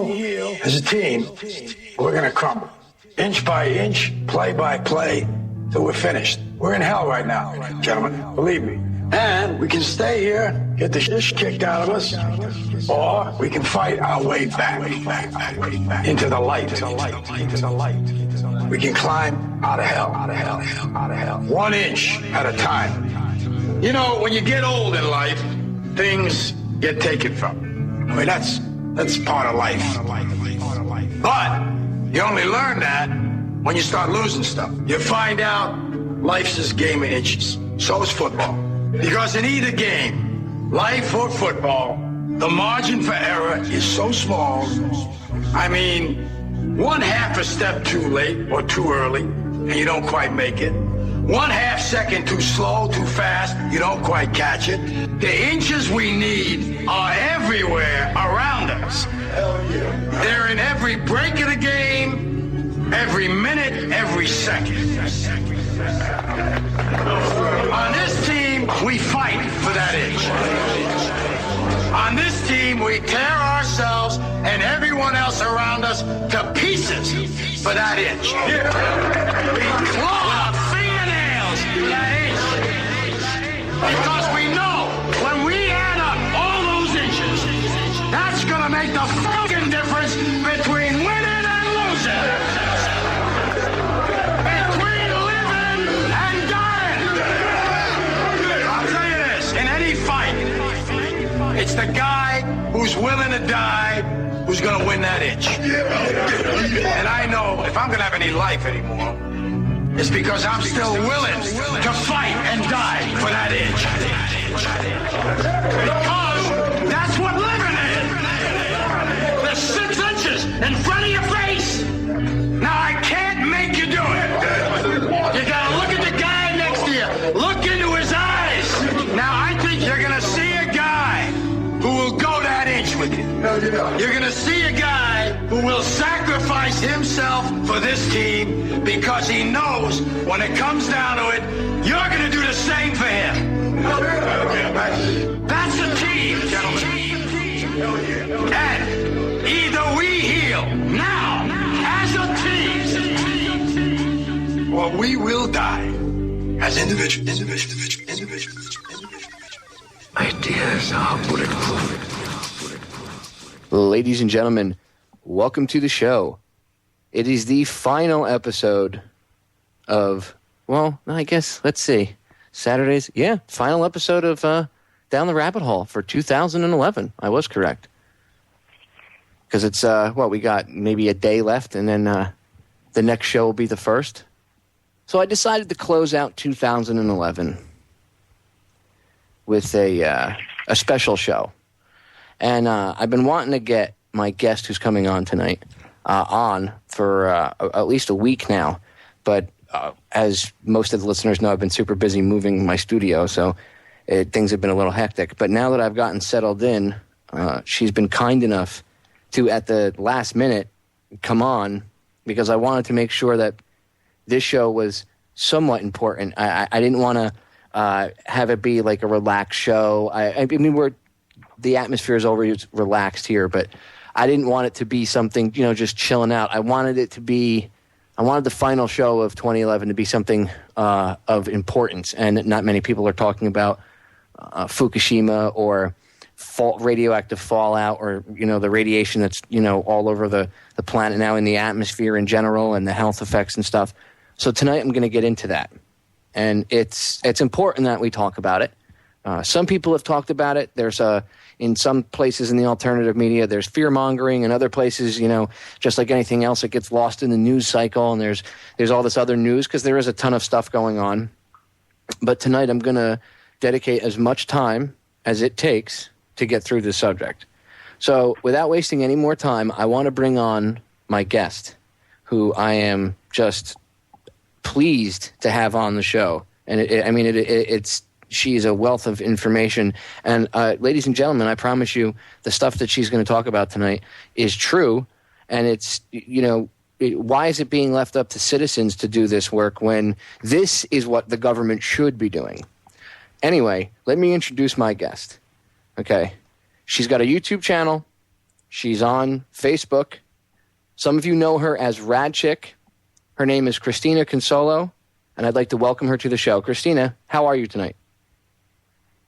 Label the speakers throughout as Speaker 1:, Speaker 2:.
Speaker 1: heal as a team, we're going to crumble. Inch by inch, play by play, till we're finished. We're in hell right now, gentlemen, believe me. And we can stay here, get the shit kicked out of us, or we can fight our way back into the light. We can climb out of hell. 1 inch at a time. You know, when you get old in life, things get taken from you. I mean, that's part of life. But you only learn that when you start losing stuff. You find out life's this game of inches. So is football. Because in either game, life or football, the margin for error is so small. I mean, 1/2 a step too late or too early, and you don't quite make it. 1/2 second too slow, too fast, you don't quite catch it. The inches we need are everywhere around us. They're in every break of the game, every minute, every second. On this team, we fight for that inch. On this team, we tear ourselves and everyone else around us to pieces for that inch. We claw our fingernails for that inch. Because we know when we add up all those inches, that's going to make the fucking difference between winning and losing. Between living and dying. I'll tell you this, in any fight, it's the guy who's willing to die who's going to win that inch. And I know if I'm going to have any life anymore, it's because I'm still willing to fight and die for that inch. Because that's what living is. There's 6 inches in front of your face. Now I can't make you do it. You got to look at the guy next to you. Look into his eyes. Now I think you're going to see a guy who will go that inch with you. You're going to see a guy who will sacrifice himself for this team because he knows when it comes down to it, you're going to do the same for him. That's a team, gentlemen. And either we heal now as a team, or we will die as individuals.
Speaker 2: Ideas are bulletproof.
Speaker 3: Ladies and gentlemen, welcome to the show. It is the final episode of, well, I guess, let's see, Saturdays. Yeah, final episode of Down the Rabbit Hole for 2011. I was correct. Because it's, we got maybe a day left, and then the next show will be the first. So I decided to close out 2011 with a special show. And I've been wanting to get my guest who's coming on tonight on for at least a week now. But as most of the listeners know, I've been super busy moving my studio, so things have been a little hectic. But now that I've gotten settled in, she's been kind enough to, at the last minute, come on, because I wanted to make sure that this show was somewhat important. I didn't want to have it be like a relaxed show. I mean, the atmosphere is already relaxed here, but I didn't want it to be something, just chilling out. I wanted the final show of 2011 to be something of importance, and not many people are talking about Fukushima or radioactive fallout, or the radiation that's all over the planet now, in the atmosphere in general, and the health effects and stuff. So tonight I'm going to get into that, and it's important that we talk about it. Some people have talked about it. There's in some places in the alternative media, there's fear-mongering, and other places, just like anything else, it gets lost in the news cycle, and there's all this other news, because there is a ton of stuff going on. But tonight I'm going to dedicate as much time as it takes to get through this subject. So without wasting any more time, I want to bring on my guest, who I am just pleased to have on the show. And she's a wealth of information. And ladies and gentlemen, I promise you, the stuff that she's going to talk about tonight is true. And it's, why is it being left up to citizens to do this work when this is what the government should be doing? Anyway, let me introduce my guest. Okay. She's got a YouTube channel. She's on Facebook. Some of you know her as RadChick. Her name is Christina Consolo, and I'd like to welcome her to the show. Christina, how are you tonight?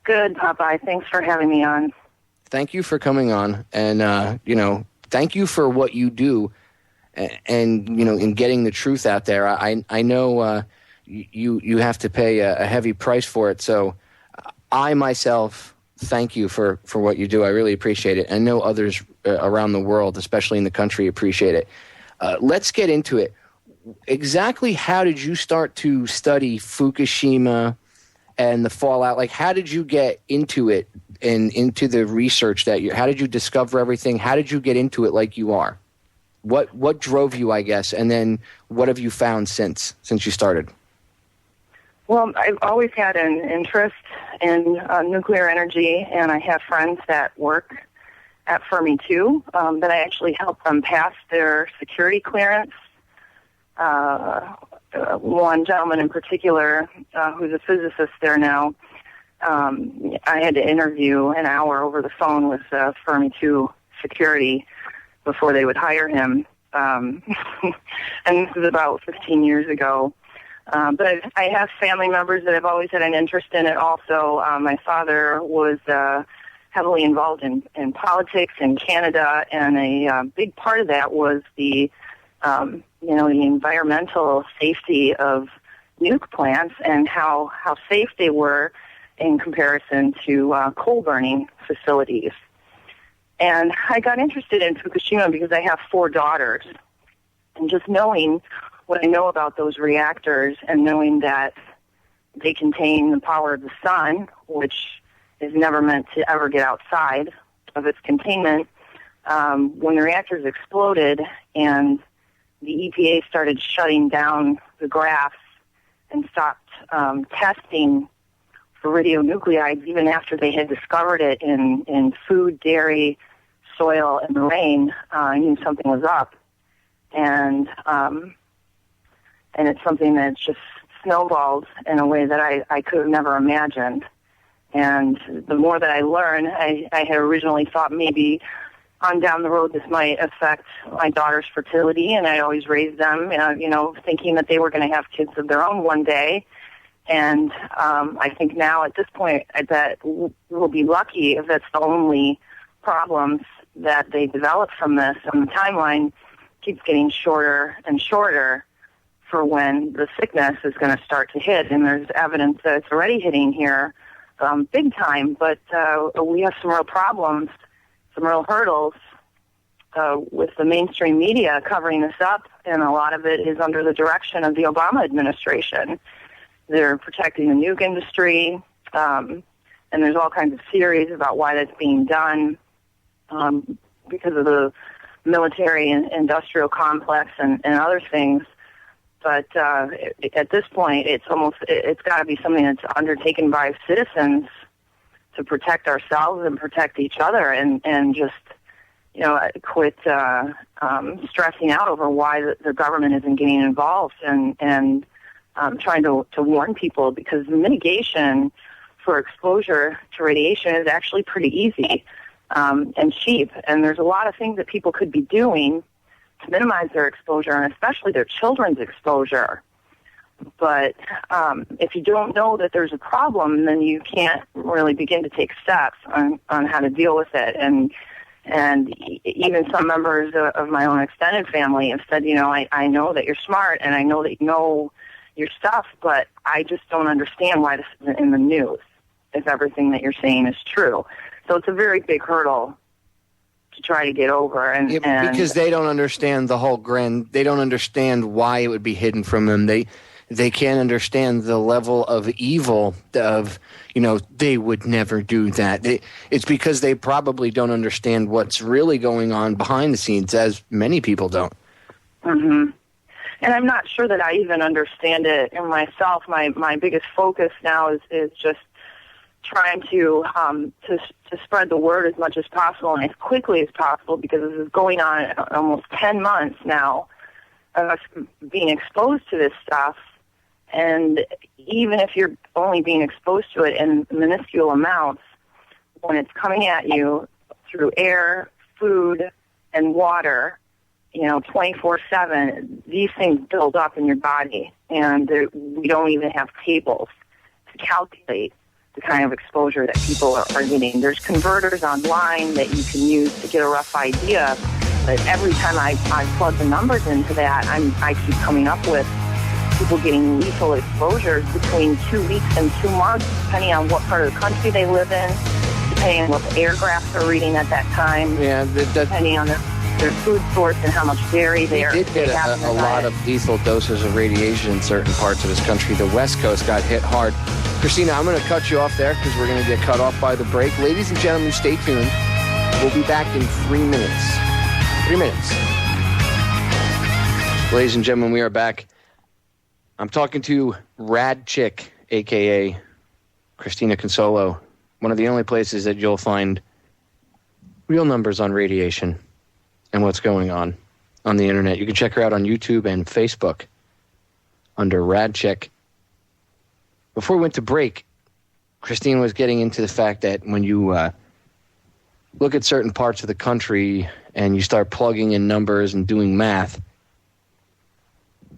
Speaker 4: Good, Popeye. Thanks for having me on.
Speaker 3: Thank you for coming on, and, thank you for what you do and in getting the truth out there. I know you have to pay a heavy price for it, so I myself thank you for what you do. I really appreciate it. I know others around the world, especially in the country, appreciate it. Let's get into it. Exactly how did you start to study Fukushima and the fallout? Like, how did you get into it and into the research how did you discover everything? How did you get into it like you are? What drove you, I guess, and then what have you found since you started?
Speaker 4: Well, I've always had an interest in nuclear energy, and I have friends that work at Fermi too, that I actually helped them pass their security clearance. One gentleman in particular, who's a physicist there now, I had to interview an hour over the phone with Fermi 2 security before they would hire him. And this is about 15 years ago. But I have family members that have always had an interest in it also. My father was heavily involved in politics in Canada, and a big part of that was the the environmental safety of nuke plants and how safe they were in comparison to coal burning facilities. And I got interested in Fukushima because I have 4 daughters. And just knowing what I know about those reactors and knowing that they contain the power of the sun, which is never meant to ever get outside of its containment, when the reactors exploded and the EPA started shutting down the graphs and stopped testing for radionuclides even after they had discovered it in food, dairy, soil, and rain, I knew something was up. And it's something that's just snowballed in a way that I could have never imagined. And the more that I learn, I had originally thought maybe on down the road this might affect my daughter's fertility, and I always raised them, thinking that they were going to have kids of their own one day. And I think now at this point that we'll be lucky if that's the only problems that they develop from this. And the timeline keeps getting shorter and shorter for when the sickness is going to start to hit. And there's evidence that it's already hitting here big time. But we have some real problems, some real hurdles with the mainstream media covering this up. And a lot of it is under the direction of the Obama administration. They're protecting the nuke industry, and there's all kinds of theories about why that's being done because of the military and industrial complex and other things. But at this point, it's got to be something that's undertaken by citizens to protect ourselves and protect each other, and just quit stressing out over why the government isn't getting involved and trying to warn people, because the mitigation for exposure to radiation is actually pretty easy and cheap. And there's a lot of things that people could be doing to minimize their exposure, and especially their children's exposure. But if you don't know that there's a problem, then you can't really begin to take steps on how to deal with it. And even some members of my own extended family have said, I know that you're smart and I know that you know your stuff, but I just don't understand why this isn't in the news if everything that you're saying is true. So it's a very big hurdle to try to get over. And
Speaker 3: because they don't understand they don't understand why it would be hidden from them. They can't understand the level of evil of, they would never do that. It's because they probably don't understand what's really going on behind the scenes, as many people don't.
Speaker 4: Mm-hmm. And I'm not sure that I even understand it in myself. My biggest focus now is just trying to spread the word as much as possible and as quickly as possible, because this is going on almost 10 months now of us being exposed to this stuff. And even if you're only being exposed to it in minuscule amounts, when it's coming at you through air, food and water, 24/7, these things build up in your body, and we don't even have tables to calculate the kind of exposure that people are getting. There's converters online that you can use to get a rough idea, but every time I plug the numbers into that, I keep coming up with people getting lethal exposures between 2 weeks and 2 months, depending on what part of the country they live in, depending on what the air graphs are reading at that time, depending on their food source and how much dairy they
Speaker 3: did get a lot of lethal doses of radiation in certain parts of this country. The West Coast got hit hard. Christina, I'm going to cut you off there because we're going to get cut off by the break. Ladies and gentlemen, stay tuned. We'll be back in 3 minutes. 3 minutes. Ladies and gentlemen, we are back. I'm talking to RadChick, a.k.a. Christina Consolo, one of the only places that you'll find real numbers on radiation and what's going on the internet. You can check her out on YouTube and Facebook under RadChick. Before we went to break, Christine was getting into the fact that when you look at certain parts of the country and you start plugging in numbers and doing math,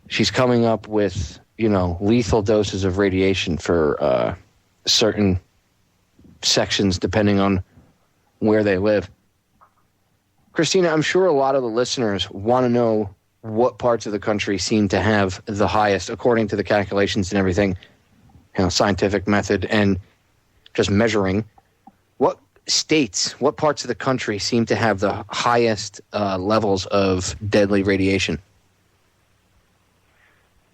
Speaker 3: she's coming up with, lethal doses of radiation for certain sections depending on where they live. Christina, I'm sure a lot of the listeners want to know what parts of the country seem to have the highest, according to the calculations and everything, scientific method and just measuring. What states, what parts of the country seem to have the highest levels of deadly radiation?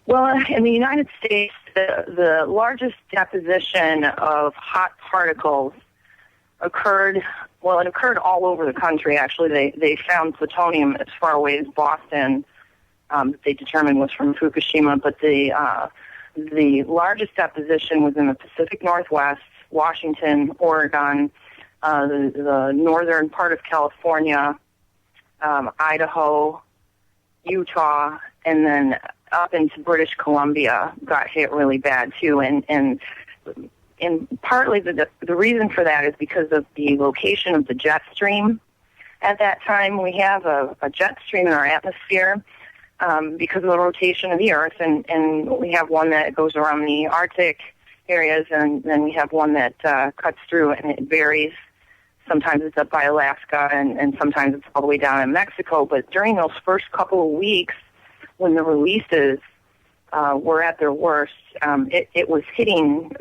Speaker 4: Well, in the United States, the largest deposition of hot particles occurred all over the country, actually. They found plutonium as far away as Boston that they determined was from Fukushima, but the largest deposition was in the Pacific Northwest, Washington, Oregon, the northern part of California, Idaho, Utah, and then up into British Columbia got hit really bad too. And partly the reason for that is because of the location of the jet stream. At that time, we have a jet stream in our atmosphere because of the rotation of the Earth, and we have one that goes around the Arctic areas, and then we have one that cuts through, and it varies. Sometimes it's up by Alaska, and sometimes it's all the way down in Mexico. But during those first couple of weeks, when the releases were at their worst, it was hitting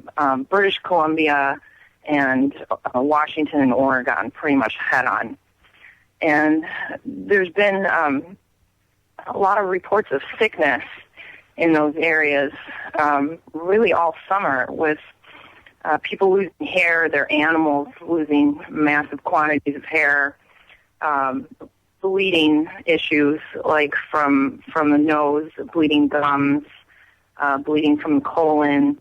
Speaker 4: British Columbia and Washington and Oregon pretty much head on. And there's been a lot of reports of sickness in those areas really all summer, with people losing hair, their animals losing massive quantities of hair, bleeding issues like from the nose, bleeding gums, bleeding from the colon,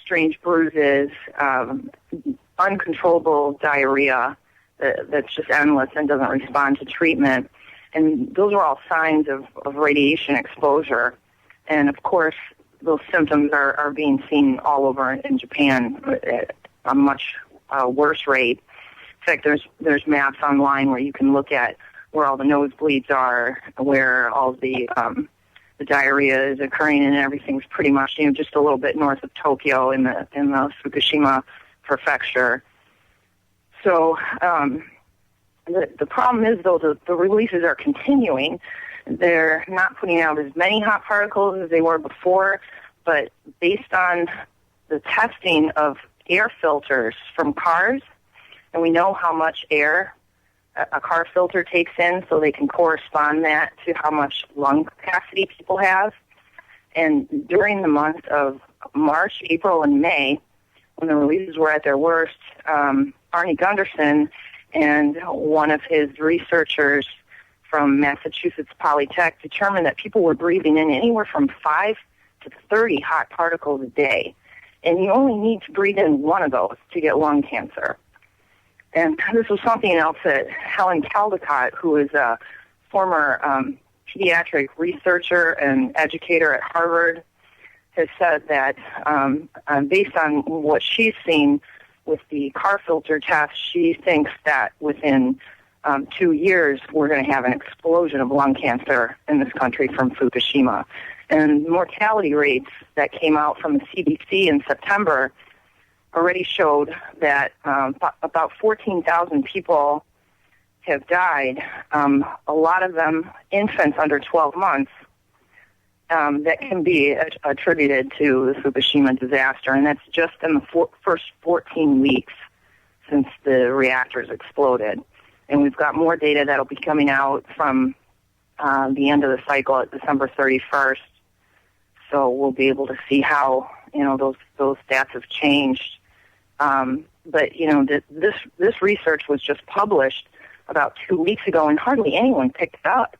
Speaker 4: strange bruises, uncontrollable diarrhea that's just endless and doesn't respond to treatment. And those are all signs of radiation exposure. And, of course, those symptoms are being seen all over in Japan at a much worse rate. In fact, there's maps online where you can look at where all the nosebleeds are, where all the diarrhea is occurring, and everything's pretty much just a little bit north of Tokyo in the Fukushima prefecture. So the problem is, though, the releases are continuing. They're not putting out as many hot particles as they were before, but based on the testing of air filters from cars, and we know how much air a car filter takes in, so they can correspond that to how much lung capacity people have. And during the months of March, April, and May, when the releases were at their worst, Arnie Gunderson and one of his researchers from Massachusetts Polytech determined that people were breathing in anywhere from 5 to 30 hot particles a day. And you only need to breathe in one of those to get lung cancer. And this was something else that Helen Caldicott, who is a former pediatric researcher and educator at Harvard, has said that based on what she's seen with the car filter test, she thinks that within 2 years, we're going to have an explosion of lung cancer in this country from Fukushima. And mortality rates that came out from the CDC in September already showed that about 14,000 people have died, a lot of them infants under 12 months, that can be attributed to the Fukushima disaster. And that's just in the first 14 weeks since the reactors exploded. And we've got more data that'll be coming out from the end of the cycle at December 31st. So we'll be able to see how, those stats have changed. But, this research was just published about 2 weeks ago, and hardly anyone picked it up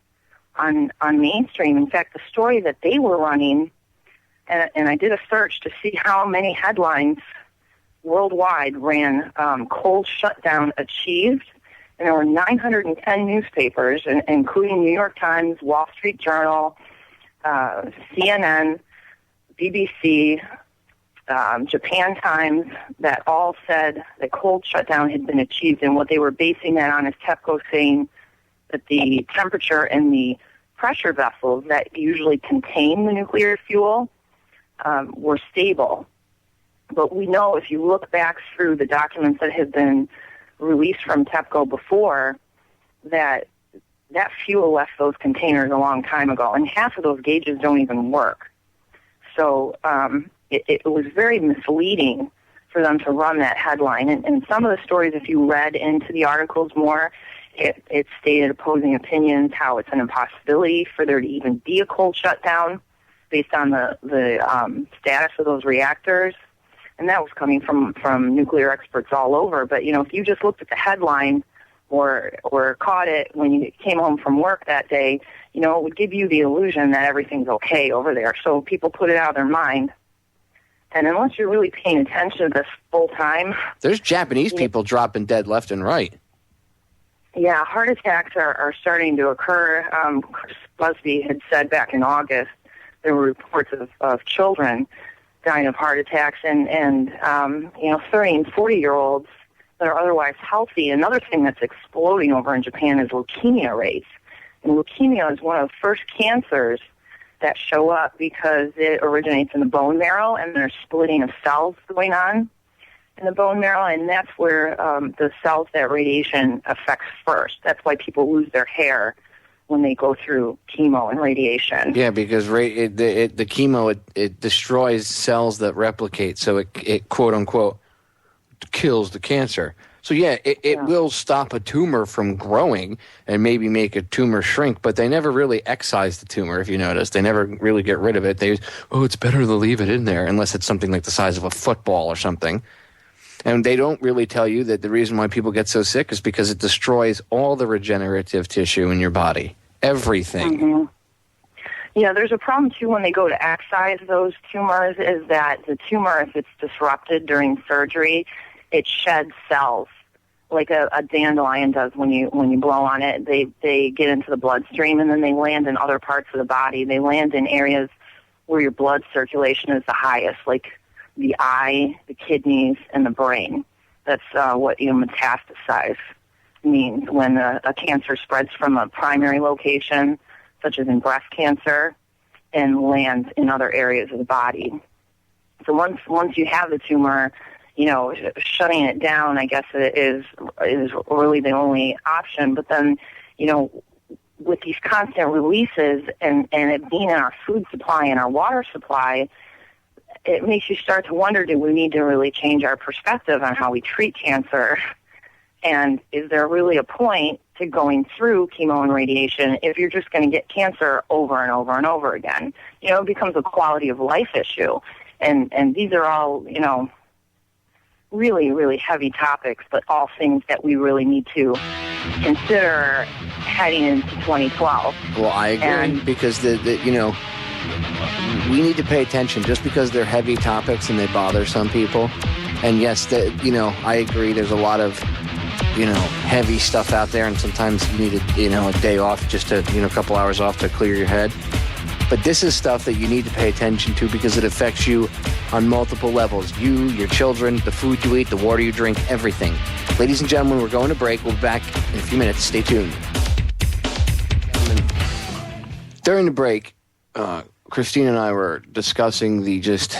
Speaker 4: on mainstream. In fact, the story that they were running, and I did a search to see how many headlines worldwide ran cold shutdown achieved, and there were 910 newspapers, including New York Times, Wall Street Journal, CNN, BBC, Japan Times, that all said that cold shutdown had been achieved. And what they were basing that on is TEPCO saying that the temperature in the pressure vessels that usually contain the nuclear fuel were stable. But we know, if you look back through the documents that have been released from TEPCO before, that fuel left those containers a long time ago, and half of those gauges don't even work. So it was very misleading for them to run that headline. And some of the stories, if you read into the articles more, it stated opposing opinions, how it's an impossibility for there to even be a cold shutdown based on the status of those reactors. And that was coming from nuclear experts all over. But, if you just looked at the headline or caught it when you came home from work that day, it would give you the illusion that everything's okay over there. So people put it out of their mind. And unless you're really paying attention to this full time...
Speaker 3: There's Japanese people dropping dead left and right.
Speaker 4: Yeah, heart attacks are starting to occur. Chris Busby had said back in August there were reports of children dying of heart attacks, and 30 and 40-year-olds that are otherwise healthy. Another thing that's exploding over in Japan is leukemia rates. And leukemia is one of the first cancers that show up because it originates in the bone marrow, and there's splitting of cells going on in the bone marrow, and that's where the cells that radiation affects first. That's why people lose their hair when they go through chemo and radiation.
Speaker 3: Yeah, because the chemo, it destroys cells that replicate, so it quote-unquote kills the cancer. So yeah, it will stop a tumor from growing and maybe make a tumor shrink, but they never really excise the tumor, if you notice. They never really get rid of it. It's better to leave it in there, unless it's something like the size of a football or something. And they don't really tell you that the reason why people get so sick is because it destroys all the regenerative tissue in your body. Everything.
Speaker 4: Mm-hmm. Yeah, there's a problem, too, when they go to excise those tumors, is that the tumor, if it's disrupted during surgery, it sheds cells like a dandelion does when you blow on it. They get into the bloodstream, and then they land in other parts of the body. They land in areas where your blood circulation is the highest, like the eye, the kidneys, and the brain. That's what metastasize means, when a cancer spreads from a primary location, such as in breast cancer, and lands in other areas of the body. So once you have the tumor, shutting it down, I guess, is really the only option. But then, with these constant releases and it being in our food supply and our water supply, it makes you start to wonder, do we need to really change our perspective on how we treat cancer? And is there really a point to going through chemo and radiation if you're just going to get cancer over and over and over again? It becomes a quality of life issue. And these are all, really, really heavy topics, but all things that we really need to consider heading into 2012.
Speaker 3: Well, I agree, because we need to pay attention just because they're heavy topics and they bother some people. And yes, I agree. There's a lot of, heavy stuff out there, and sometimes you need a day off, just to, a couple hours off to clear your head. But this is stuff that you need to pay attention to because it affects you on multiple levels. You, your children, the food you eat, the water you drink, everything. Ladies and gentlemen, we're going to break. We'll be back in a few minutes. Stay tuned. During the break, Christina and I were discussing the just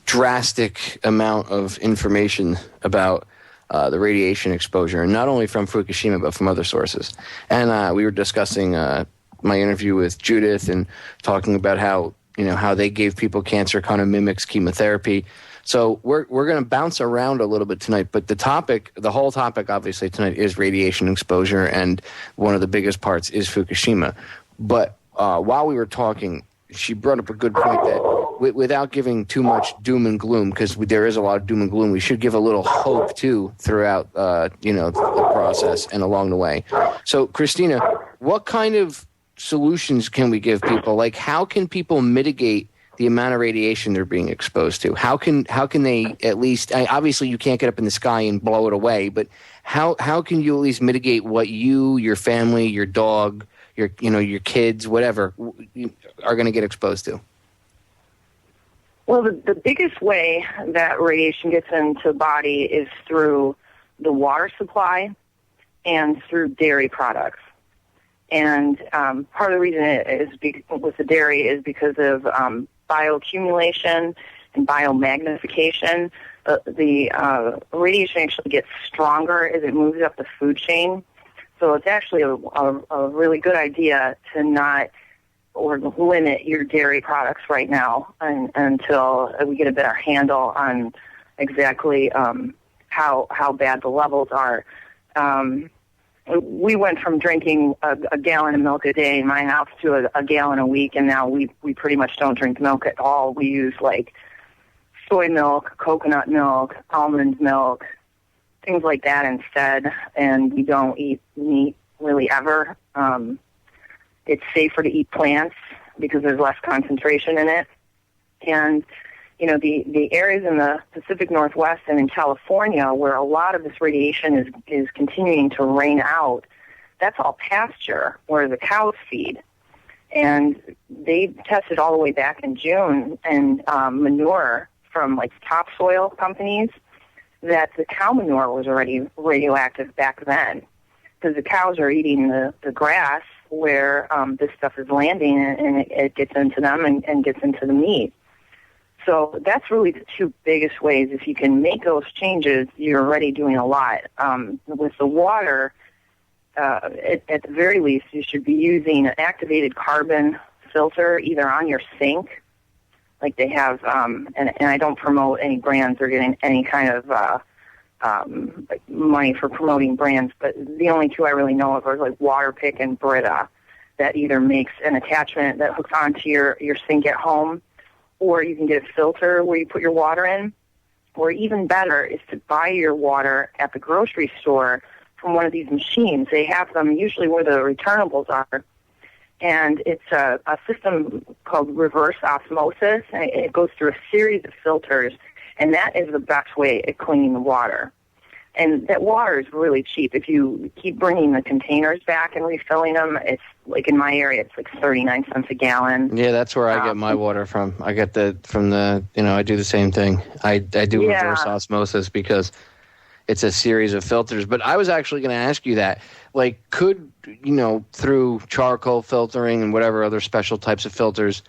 Speaker 3: drastic amount of information about the radiation exposure, and not only from Fukushima, but from other sources. And we were discussing my interview with Judith and talking about how they gave people cancer kind of mimics chemotherapy. So we're going to bounce around a little bit tonight, but the whole topic obviously tonight is radiation exposure, and one of the biggest parts is Fukushima. But while we wwere talking, she brought up a good point that without giving too much doom and gloom, because there is a lot of doom and gloom, we should give a little hope too throughout the process and along the way. So, Christina, what kind of solutions can we give people? Like, how can people mitigate the amount of radiation they're being exposed to? How can they at least? Obviously, you can't get up in the sky and blow it away, but how can you at least mitigate what you, your family, your dog, your kids, whatever, are going to get exposed to?
Speaker 4: Well, the biggest way that radiation gets into the body is through the water supply and through dairy products. And part of the reason with the dairy is because of bioaccumulation and biomagnification. The radiation actually gets stronger as it moves up the food chain. So it's actually a really good idea to not or limit your dairy products right now until we get a better handle on exactly how bad the levels are. We went from drinking a gallon of milk a day in my house to a gallon a week, and now we pretty much don't drink milk at all. We use like soy milk, coconut milk, almond milk, things like that instead, and we don't eat meat really ever. It's safer to eat plants because there's less concentration in it. And, the areas in the Pacific Northwest and in California where a lot of this radiation is continuing to rain out, that's all pasture where the cows feed. And they tested all the way back in June and manure from like topsoil companies that the cow manure was already radioactive back then because the cows are eating the grass where this stuff is landing and it gets into them and gets into the meat. So that's really the two biggest ways. If you can make those changes, you're already doing a lot. With the water, at the very least, you should be using an activated carbon filter either on your sink, like they have, and I don't promote any brands or getting any kind of money for promoting brands, but the only two I really know of are like WaterPick and Brita, that either makes an attachment that hooks onto your sink at home, or you can get a filter where you put your water in, or even better is to buy your water at the grocery store from one of these machines. They have them usually where the returnables are, and it's a system called reverse osmosis, and it goes through a series of filters, and that is the best way at cleaning the water. And that water is really cheap. If you keep bringing the containers back and refilling them, it's like in my area, it's like 39 cents a gallon.
Speaker 3: Yeah, that's where I get my water from. I get I do the same thing. I do reverse osmosis because it's a series of filters. But I was actually going to ask you that. Like, could, through charcoal filtering and whatever other special types of filters,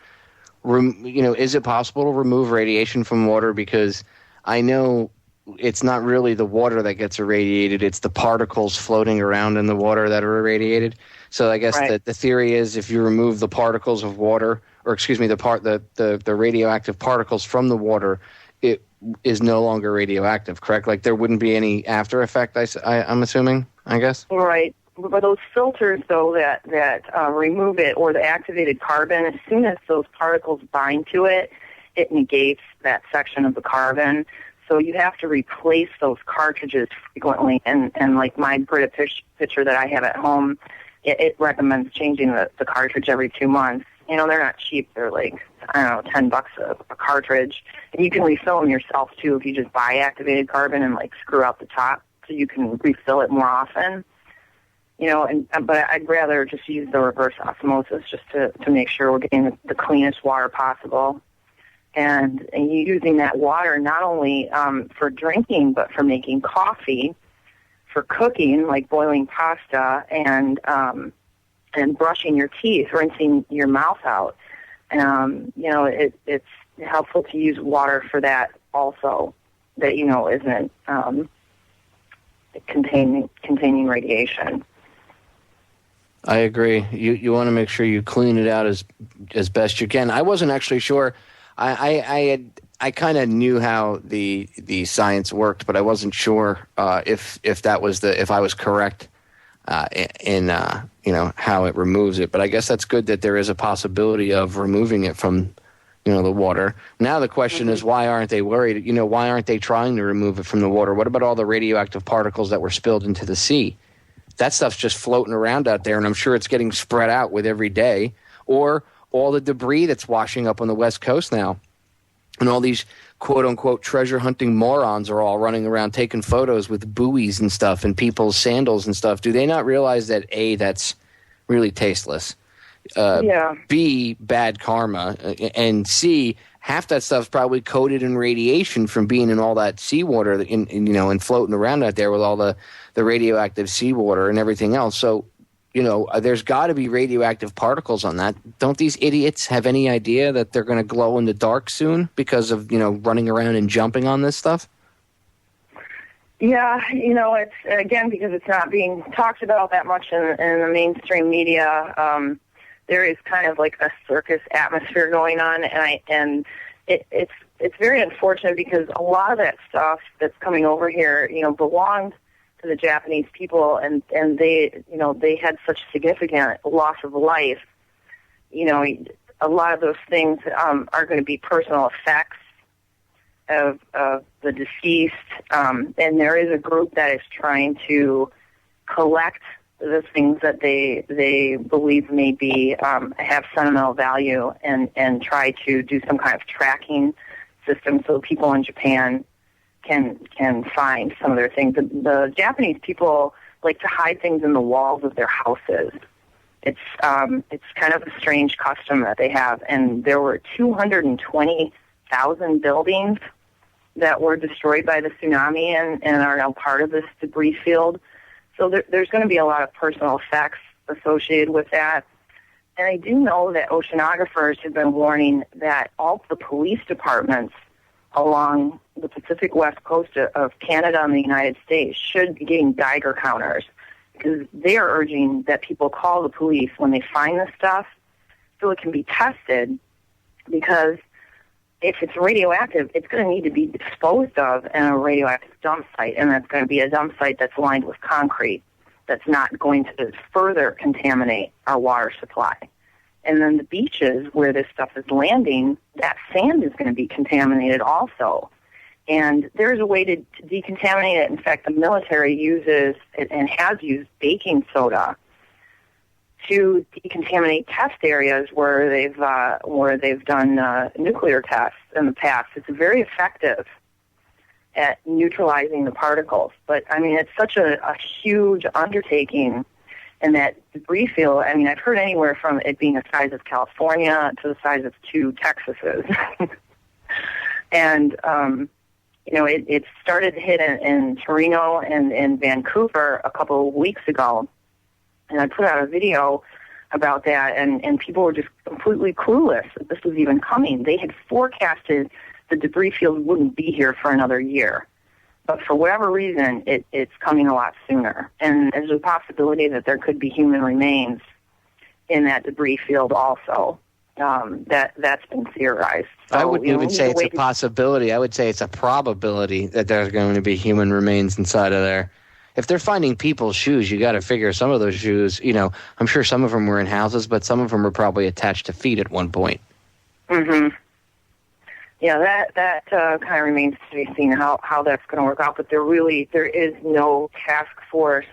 Speaker 3: is it possible to remove radiation from water? Because I know it's not really the water that gets irradiated, it's the particles floating around in the water that are irradiated. So I guess the theory is if you remove the particles of water, or excuse me, the radioactive particles from the water, it is no longer radioactive, correct? Like there wouldn't be any after effect, I'm assuming, I guess?
Speaker 4: Right. But those filters, though, that remove it, or the activated carbon, as soon as those particles bind to it, it negates that section of the carbon. So you have to replace those cartridges frequently. And like my Brita pitcher that I have at home, it recommends changing the cartridge every 2 months. They're not cheap. They're like, I don't know, $10 a cartridge. And you can refill them yourself, too, if you just buy activated carbon and, like, screw out the top so you can refill it more often. But I'd rather just use the reverse osmosis just to make sure we're getting the cleanest water possible. and using that water not only for drinking, but for making coffee, for cooking, like boiling pasta, and brushing your teeth, rinsing your mouth out. It's helpful to use water for that also, that isn't containing radiation.
Speaker 3: I agree. You want to make sure you clean it out as best you can. I wasn't actually sure. I kind of knew how the science worked, but I wasn't sure if I was correct in how it removes it. But I guess that's good that there is a possibility of removing it from the water. Now the question is, why aren't they worried? Why aren't they trying to remove it from the water? What about all the radioactive particles that were spilled into the sea? That stuff's just floating around out there, and I'm sure it's getting spread out with every day. Or all the debris that's washing up on the West Coast now. And all these quote-unquote treasure-hunting morons are all running around taking photos with buoys and stuff and people's sandals and stuff. Do they not realize that, A, that's really tasteless, B, bad karma, and C, half that stuff's probably coated in radiation from being in all that seawater and floating around out there with all the radioactive seawater and everything else. So, there's got to be radioactive particles on that. Don't these idiots have any idea that they're going to glow in the dark soon because of, running around and jumping on this stuff?
Speaker 4: Yeah, it's, again, because it's not being talked about that much in the mainstream media. There is kind of like a circus atmosphere going on, and it's very unfortunate because a lot of that stuff that's coming over here, belonged to the Japanese people, and they had such significant loss of life. A lot of those things are going to be personal effects of the deceased, and there is a group that is trying to collect the things that they believe may be have sentimental value, and try to do some kind of tracking system so people in Japan can find some of their things. The Japanese people like to hide things in the walls of their houses. It's kind of a strange custom that they have, and there were 220,000 buildings that were destroyed by the tsunami and are now part of this debris field. So there's going to be a lot of personal effects associated with that. And I do know that oceanographers have been warning that all the police departments along the Pacific West Coast of Canada and the United States should be getting Geiger counters, because they are urging that people call the police when they find this stuff so it can be tested, because if it's radioactive, it's going to need to be disposed of in a radioactive dump site, and that's going to be a dump site that's lined with concrete that's not going to further contaminate our water supply. And then the beaches where this stuff is landing, that sand is going to be contaminated also. And there's a way to decontaminate it. In fact, the military uses and has used baking soda to decontaminate test areas where they've done nuclear tests in the past. It's very effective at neutralizing the particles. But, I mean, it's such a huge undertaking. And that debris field, I mean, I've heard anywhere from it being the size of California to the size of 2 Texases. And, it started to hit in Torino and in Vancouver a couple of weeks ago. And I put out a video about that, and people were just completely clueless that this was even coming. They had forecasted the debris field wouldn't be here for another year. But for whatever reason, it's coming a lot sooner. And there's a possibility that there could be human remains in that debris field also. That's been theorized. So,
Speaker 3: I wouldn't even say it's a possibility. I would say it's a probability that there's going to be human remains inside of there. If they're finding people's shoes, you got to figure some of those shoes, I'm sure some of them were in houses, but some of them were probably attached to feet at one point. Mm-hmm.
Speaker 4: Yeah, that kind of remains to be seen how that's going to work out. But there is no task force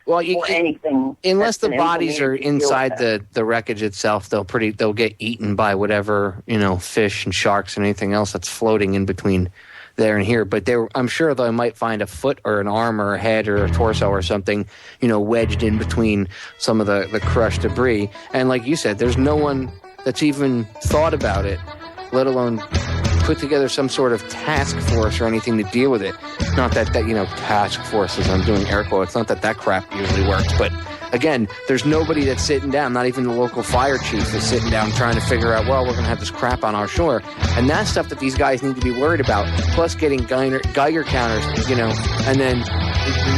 Speaker 4: or anything.
Speaker 3: Unless the bodies are inside the wreckage itself, they'll get eaten by whatever, fish and sharks and anything else that's floating in between there and here. But I'm sure they might find a foot or an arm or a head or a torso or something, wedged in between some of the crushed debris. And like you said, there's no one that's even thought about it, let alone put together some sort of task force or anything to deal with it. Not that task forces, I'm doing air quotes, not that crap usually works, but again, there's nobody that's sitting down, not even the local fire chief is sitting down trying to figure out, well, we're going to have this crap on our shore. And that's stuff that these guys need to be worried about, plus getting Geiger counters, and then,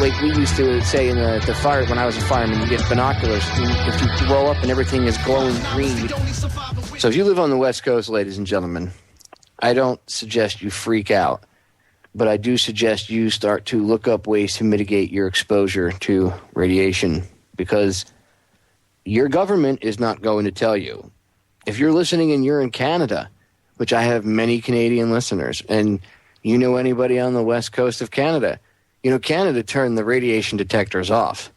Speaker 3: like we used to say in the fire, when I was a fireman, you get binoculars. If you roll up and everything is glowing green. So if you live on the West Coast, ladies and gentlemen, I don't suggest you freak out, but I do suggest you start to look up ways to mitigate your exposure to radiation, because your government is not going to tell you. If you're listening and you're in Canada, which I have many Canadian listeners, and you know anybody on the West Coast of Canada, Canada turned the radiation detectors off.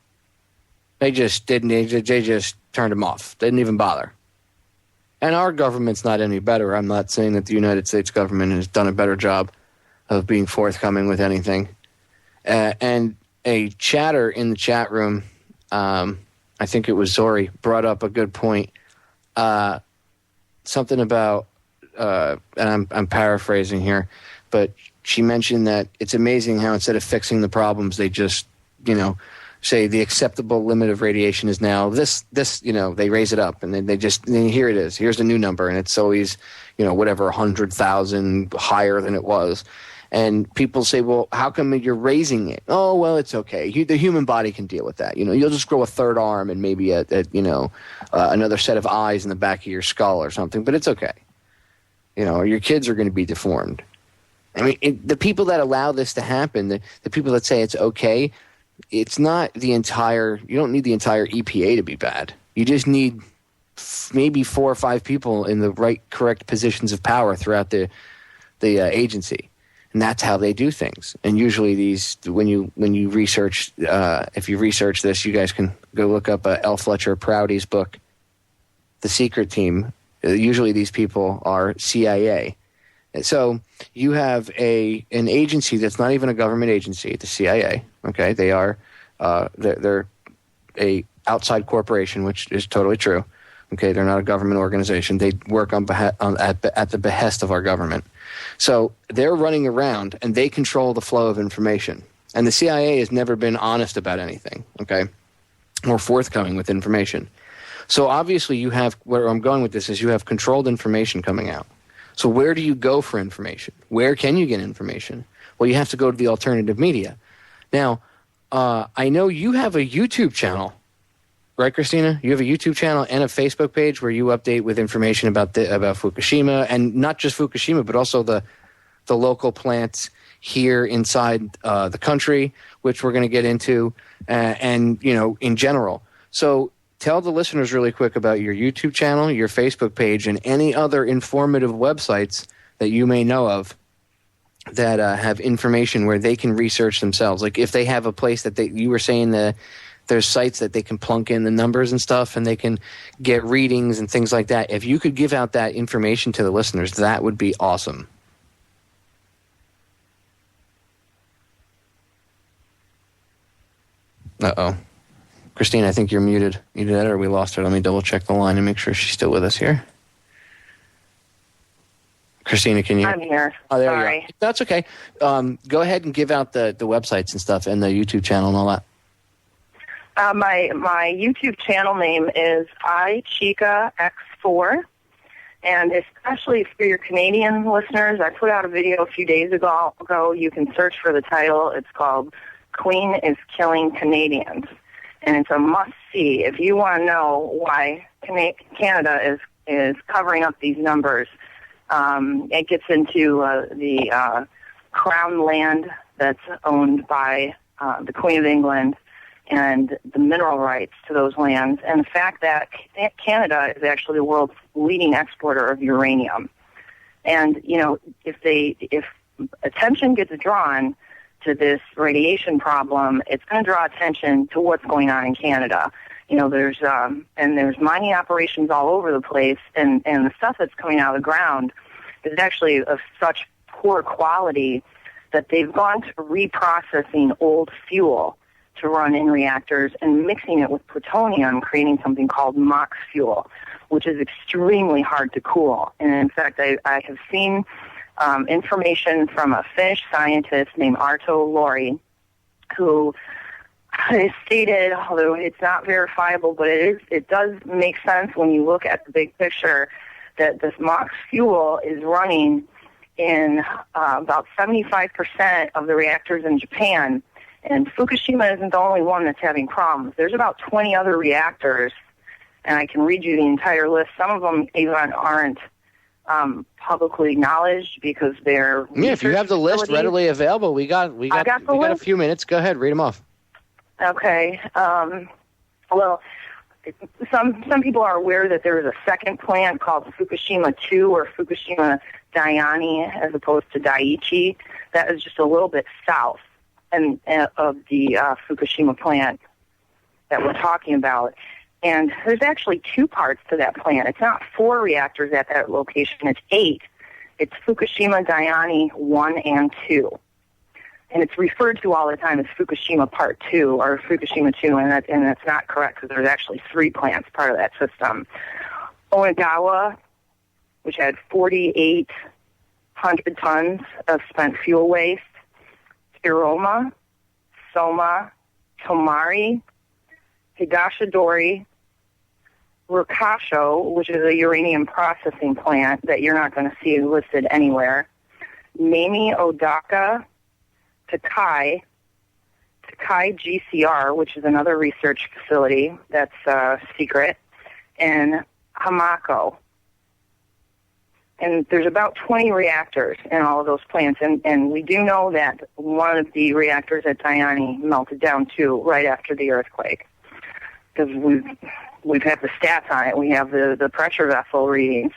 Speaker 3: They just didn't. They just turned them off. They didn't even bother. And our government's not any better. I'm not saying that the United States government has done a better job of being forthcoming with anything. And a chatter in the chat room, I think it was Zori, brought up a good point. Something about, and I'm paraphrasing here, but she mentioned that it's amazing how instead of fixing the problems, they just, say the acceptable limit of radiation is now this, they raise it up and then then here it is. Here's the new number. And it's always, whatever, 100,000 higher than it was. And people say, well, how come you're raising it? Oh, well, it's okay. The human body can deal with that. You'll just grow a third arm and maybe another set of eyes in the back of your skull or something, but it's okay. Or your kids are going to be deformed. I mean, the people that allow this to happen, the people that say it's okay, it's not you don't need the entire EPA to be bad. You just need maybe 4 or 5 people in the correct positions of power throughout the agency. And that's how they do things. And usually when you research, if you research this, you guys can go look up L. Fletcher Prouty's book, The Secret Team. Usually these people are CIA. And so you have an agency that's not even a government agency, the CIA. Okay, they are they're a outside corporation, which is totally true. Okay, they're not a government organization. They work at the behest of our government. So they're running around and they control the flow of information. And the CIA has never been honest about anything, okay, or forthcoming with information. So obviously you have, where I'm going with this is you have controlled information coming out. So where do you go for information? Where can you get information? Well, you have to go to the alternative media. Now, I know you have a YouTube channel, right, Christina? You have a YouTube channel and a Facebook page where you update with information about Fukushima, and not just Fukushima, but also the local plants here inside the country, which we're going to get into, and in general. So tell the listeners really quick about your YouTube channel, your Facebook page, and any other informative websites that you may know of that have information where they can research themselves. Like if they have a place that you were saying there's sites that they can plunk in the numbers and stuff and they can get readings and things like that. If you could give out that information to the listeners, that would be awesome. Uh-oh. Christine, I think you're muted. You did that or we lost her. Let me double check the line and make sure she's still with us here. Christina, can you?
Speaker 4: I'm here.
Speaker 3: Oh, there
Speaker 4: Sorry.
Speaker 3: you go. That's okay. Go ahead and give out the websites and stuff and the YouTube channel and all that.
Speaker 4: My YouTube channel name is iChicaX4, and especially for your Canadian listeners, I put out a video a few days ago. You can search for the title. It's called Queen is Killing Canadians, and it's a must-see if you want to know why Canada is covering up these numbers. It gets into the crown land that's owned by the Queen of England and the mineral rights to those lands, and the fact that Canada is actually the world's leading exporter of uranium. And, if attention gets drawn to this radiation problem, it's going to draw attention to what's going on in Canada. There's mining operations all over the place, and the stuff that's coming out of the ground is actually of such poor quality that they've gone to reprocessing old fuel to run in reactors and mixing it with plutonium, creating something called MOX fuel, which is extremely hard to cool. And in fact, I have seen information from a Finnish scientist named Arto Lori, who has stated, although it's not verifiable, but it does make sense when you look at the big picture, that this MOX fuel is running in about 75% of the reactors in Japan. And Fukushima isn't the only one that's having problems. There's about 20 other reactors, and I can read you the entire list. Some of them even aren't publicly acknowledged because they're
Speaker 3: if you have the list readily available, we got a few minutes. Go ahead, read them off. Okay.
Speaker 4: Well, some people are aware that there is a second plant called Fukushima 2 or Fukushima Daiani as opposed to Daiichi. That is just a little bit south of the Fukushima plant that we're talking about. And there's actually two parts to that plant. It's not 4 reactors at that location. It's 8. It's Fukushima Daiani 1 and 2. And it's referred to all the time as Fukushima Part 2 or Fukushima 2, and that's not correct because there's actually 3 plants part of that system. Onagawa, which had 4,800 tons of spent fuel waste. Hiroma, Soma, Tomari, Higashidori, Rokasho, which is a uranium processing plant that you're not going to see listed anywhere. Mamie Odaka, Takai GCR, which is another research facility that's secret, and Hamako. And there's about 20 reactors in all of those plants, and we do know that one of the reactors at Daiani melted down too right after the earthquake, because we've had the stats on it. We have the pressure vessel readings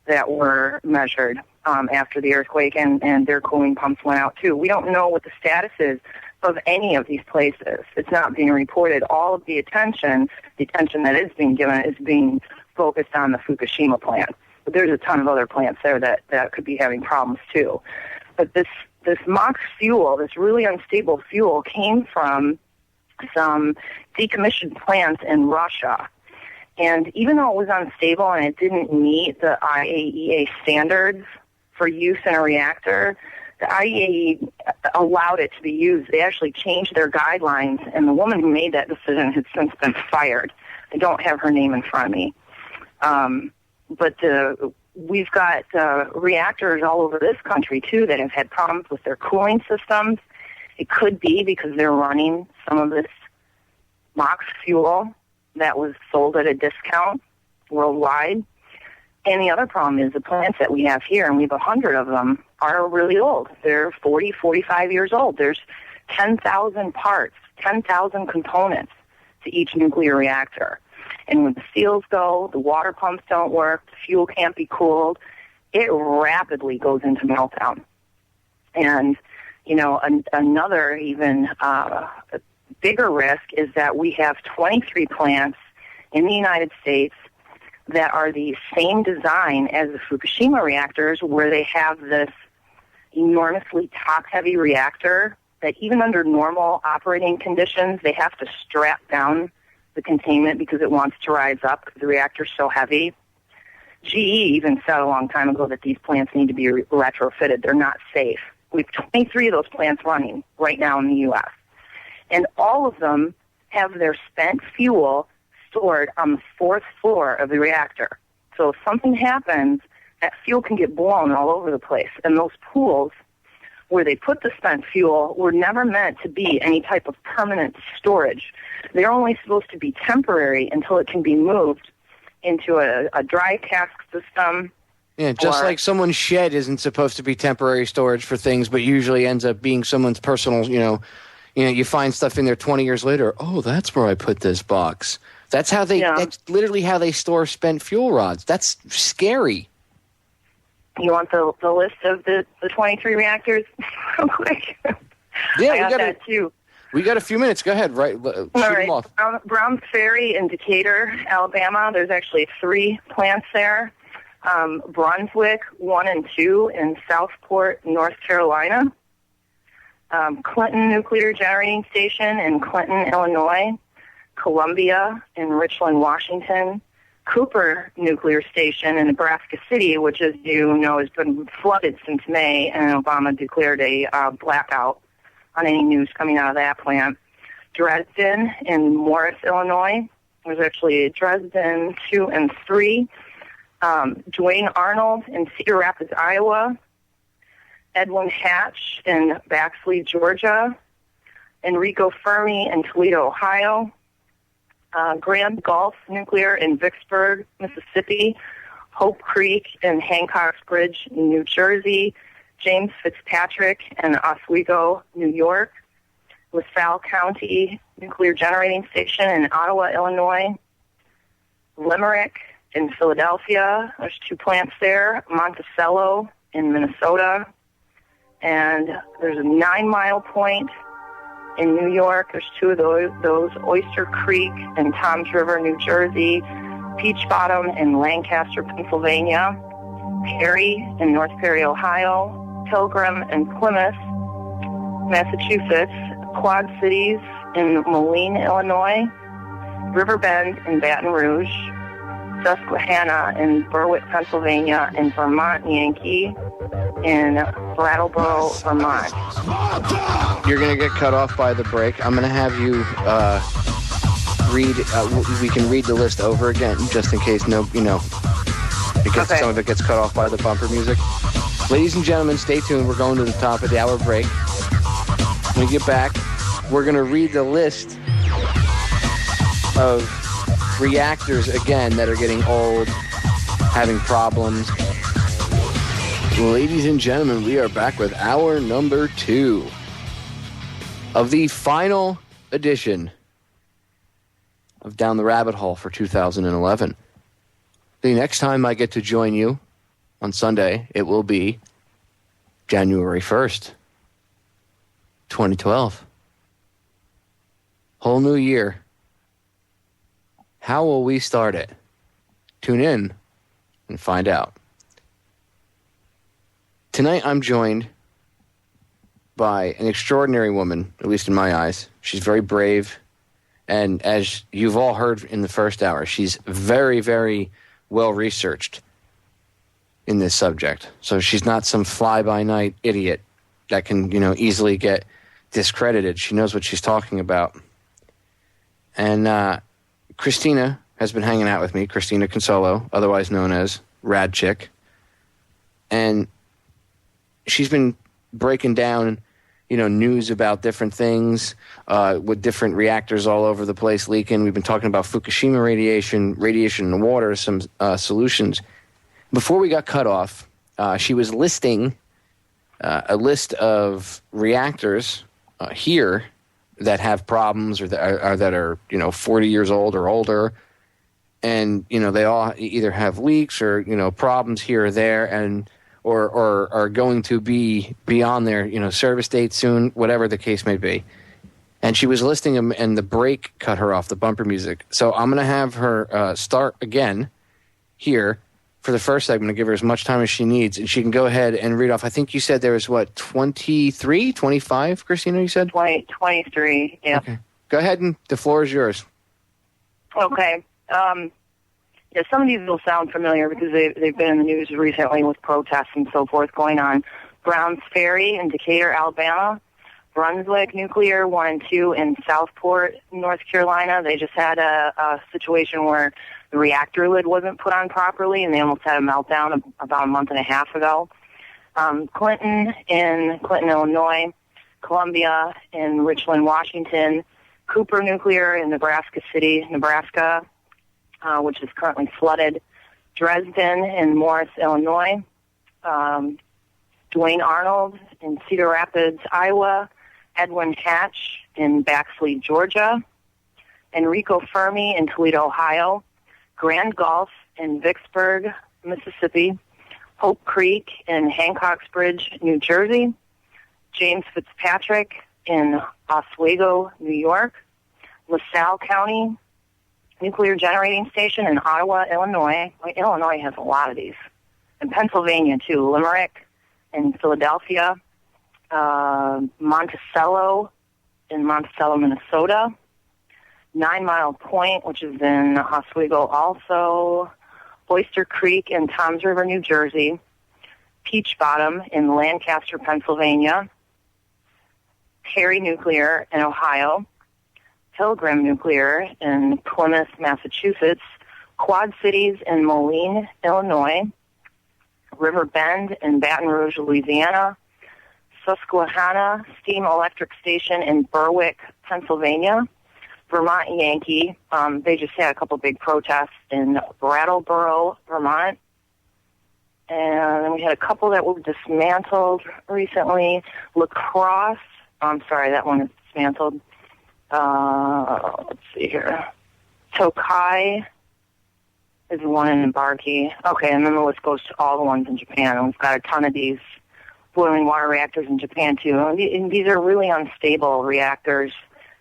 Speaker 4: that were measured after the earthquake, and their cooling pumps went out too. We don't know what the status is of any of these places. It's not being reported. All of the attention that is being given is being focused on the Fukushima plant. But there's a ton of other plants there that could be having problems too. But this MOX fuel, this really unstable fuel, came from some decommissioned plants in Russia. And even though it was unstable and it didn't meet the IAEA standards for use in a reactor, the IAEA allowed it to be used. They actually changed their guidelines, and the woman who made that decision has since been fired. I don't have her name in front of me. But we've got reactors all over this country, too, that have had problems with their cooling systems. It could be because they're running some of this MOX fuel that was sold at a discount worldwide. And the other problem is the plants that we have here, and we have 100 of them, are really old. They're 40, 45 years old. There's 10,000 parts, 10,000 components to each nuclear reactor. And when the seals go, the water pumps don't work, the fuel can't be cooled, it rapidly goes into meltdown. And, another even bigger risk is that we have 23 plants in the United States that are the same design as the Fukushima reactors, where they have this enormously top-heavy reactor that even under normal operating conditions, they have to strap down the containment because it wants to rise up because the reactor's so heavy. GE even said a long time ago that these plants need to be retrofitted. They're not safe. We have 23 of those plants running right now in the U.S. And all of them have their spent fuel stored on the 4th floor of the reactor. So if something happens, that fuel can get blown all over the place. And those pools where they put the spent fuel were never meant to be any type of permanent storage. They're only supposed to be temporary until it can be moved into a dry cask system.
Speaker 3: Yeah, just like someone's shed isn't supposed to be temporary storage for things, but usually ends up being someone's personal, you find stuff in there 20 years later. Oh, that's where I put this box. That's how that's literally how they store spent fuel rods. That's scary.
Speaker 4: You want the list of the 23 reactors real quick?
Speaker 3: Yeah,
Speaker 4: I got that too.
Speaker 3: We got a few minutes. Go ahead. Shoot them off.
Speaker 4: Browns Ferry in Decatur, Alabama. There's actually 3 plants there. Brunswick 1 and 2 in Southport, North Carolina. Clinton Nuclear Generating Station in Clinton, Illinois. Columbia in Richland, Washington. Cooper Nuclear Station in Nebraska City, which, as you know, has been flooded since May, and Obama declared a blackout on any news coming out of that plant. Dresden in Morris, Illinois. There's actually Dresden 2 and 3. Dwayne Arnold in Cedar Rapids, Iowa. Edwin Hatch in Baxley, Georgia. Enrico Fermi in Toledo, Ohio. Grand Gulf Nuclear in Vicksburg, Mississippi. Hope Creek in Hancock's Bridge, New Jersey. James Fitzpatrick in Oswego, New York. LaSalle County Nuclear Generating Station in Ottawa, Illinois. Limerick in Philadelphia. There's 2 plants there. Monticello in Minnesota. And there's a 9 Mile Point in New York. There's 2 of those. Oyster Creek in Toms River, New Jersey. Peach Bottom in Lancaster, Pennsylvania. Perry in North Perry, Ohio. Pilgrim in Plymouth, Massachusetts. Quad Cities in Moline, Illinois. Riverbend in Baton Rouge. Susquehanna in Berwick, Pennsylvania. And Vermont Yankee in Brattleboro, Vermont.
Speaker 3: You're going to get cut off by the break. I'm going to have you read. We can read the list over again, just in case some of it gets cut off by the bumper music. Ladies and gentlemen, stay tuned. We're going to the top of the hour break. When we get back, we're going to read the list of reactors again that are getting old, having problems. Ladies and gentlemen, we are back with hour number 2 of the final edition of Down the Rabbit Hole for 2011. The next time I get to join you on Sunday, it will be January 1st, 2012. Whole new year. How will we start it? Tune in and find out. Tonight I'm joined by an extraordinary woman, at least in my eyes. She's very brave, and as you've all heard in the first hour, she's very, very well researched in this subject. So she's not some fly-by-night idiot that can, easily get discredited. She knows what she's talking about. And Christina has been hanging out with me, Christina Consolo, otherwise known as RadChick. And she's been breaking down, news about different things with different reactors all over the place leaking. We've been talking about Fukushima radiation in the water, some solutions. Before we got cut off, she was listing a list of reactors here that have problems or that are 40 years old or older, and they all either have leaks or problems here or there, and or are going to be beyond their service date soon, whatever the case may be. And she was listing them, and the break cut her off, the bumper music. So I'm going to have her start again here for the first segment and give her as much time as she needs, and she can go ahead and read off. I think you said there was, 23, 25, Christina, you said?
Speaker 4: 23, yeah.
Speaker 3: Okay. Go ahead, and the floor is yours.
Speaker 4: Okay. Some of these will sound familiar because they've been in the news recently with protests and so forth going on. Browns Ferry in Decatur, Alabama. Brunswick Nuclear 1 and 2 in Southport, North Carolina. They just had a situation where the reactor lid wasn't put on properly, and they almost had a meltdown about a month and a half ago. Clinton in Clinton, Illinois. Columbia in Richland, Washington. Cooper Nuclear in Nebraska City, Nebraska, which is currently flooded. Dresden in Morris, Illinois. Dwayne Arnold in Cedar Rapids, Iowa. Edwin Hatch in Baxley, Georgia. Enrico Fermi in Toledo, Ohio. Grand Gulf in Vicksburg, Mississippi. Hope Creek in Hancock's Bridge, New Jersey. James Fitzpatrick in Oswego, New York. LaSalle County Nuclear Generating Station in Ottawa, Illinois. Illinois has a lot of these. And Pennsylvania, too. Limerick in Philadelphia. Monticello in Monticello, Minnesota. 9 Mile Point, which is in Oswego also, Oyster Creek in Toms River, New Jersey, Peach Bottom in Lancaster, Pennsylvania, Perry Nuclear in Ohio, Pilgrim Nuclear in Plymouth, Massachusetts, Quad Cities in Moline, Illinois, River Bend in Baton Rouge, Louisiana, Susquehanna Steam Electric Station in Berwick, Pennsylvania, Vermont Yankee. They just had a couple big protests in Brattleboro, Vermont. And then we had a couple that were dismantled recently. La Crosse, I'm sorry, that one is dismantled. Let's see here. Tokai is one in Embarkey. Okay, and then the list goes to all the ones in Japan. And we've got a ton of these boiling water reactors in Japan, too. And these are really unstable reactors.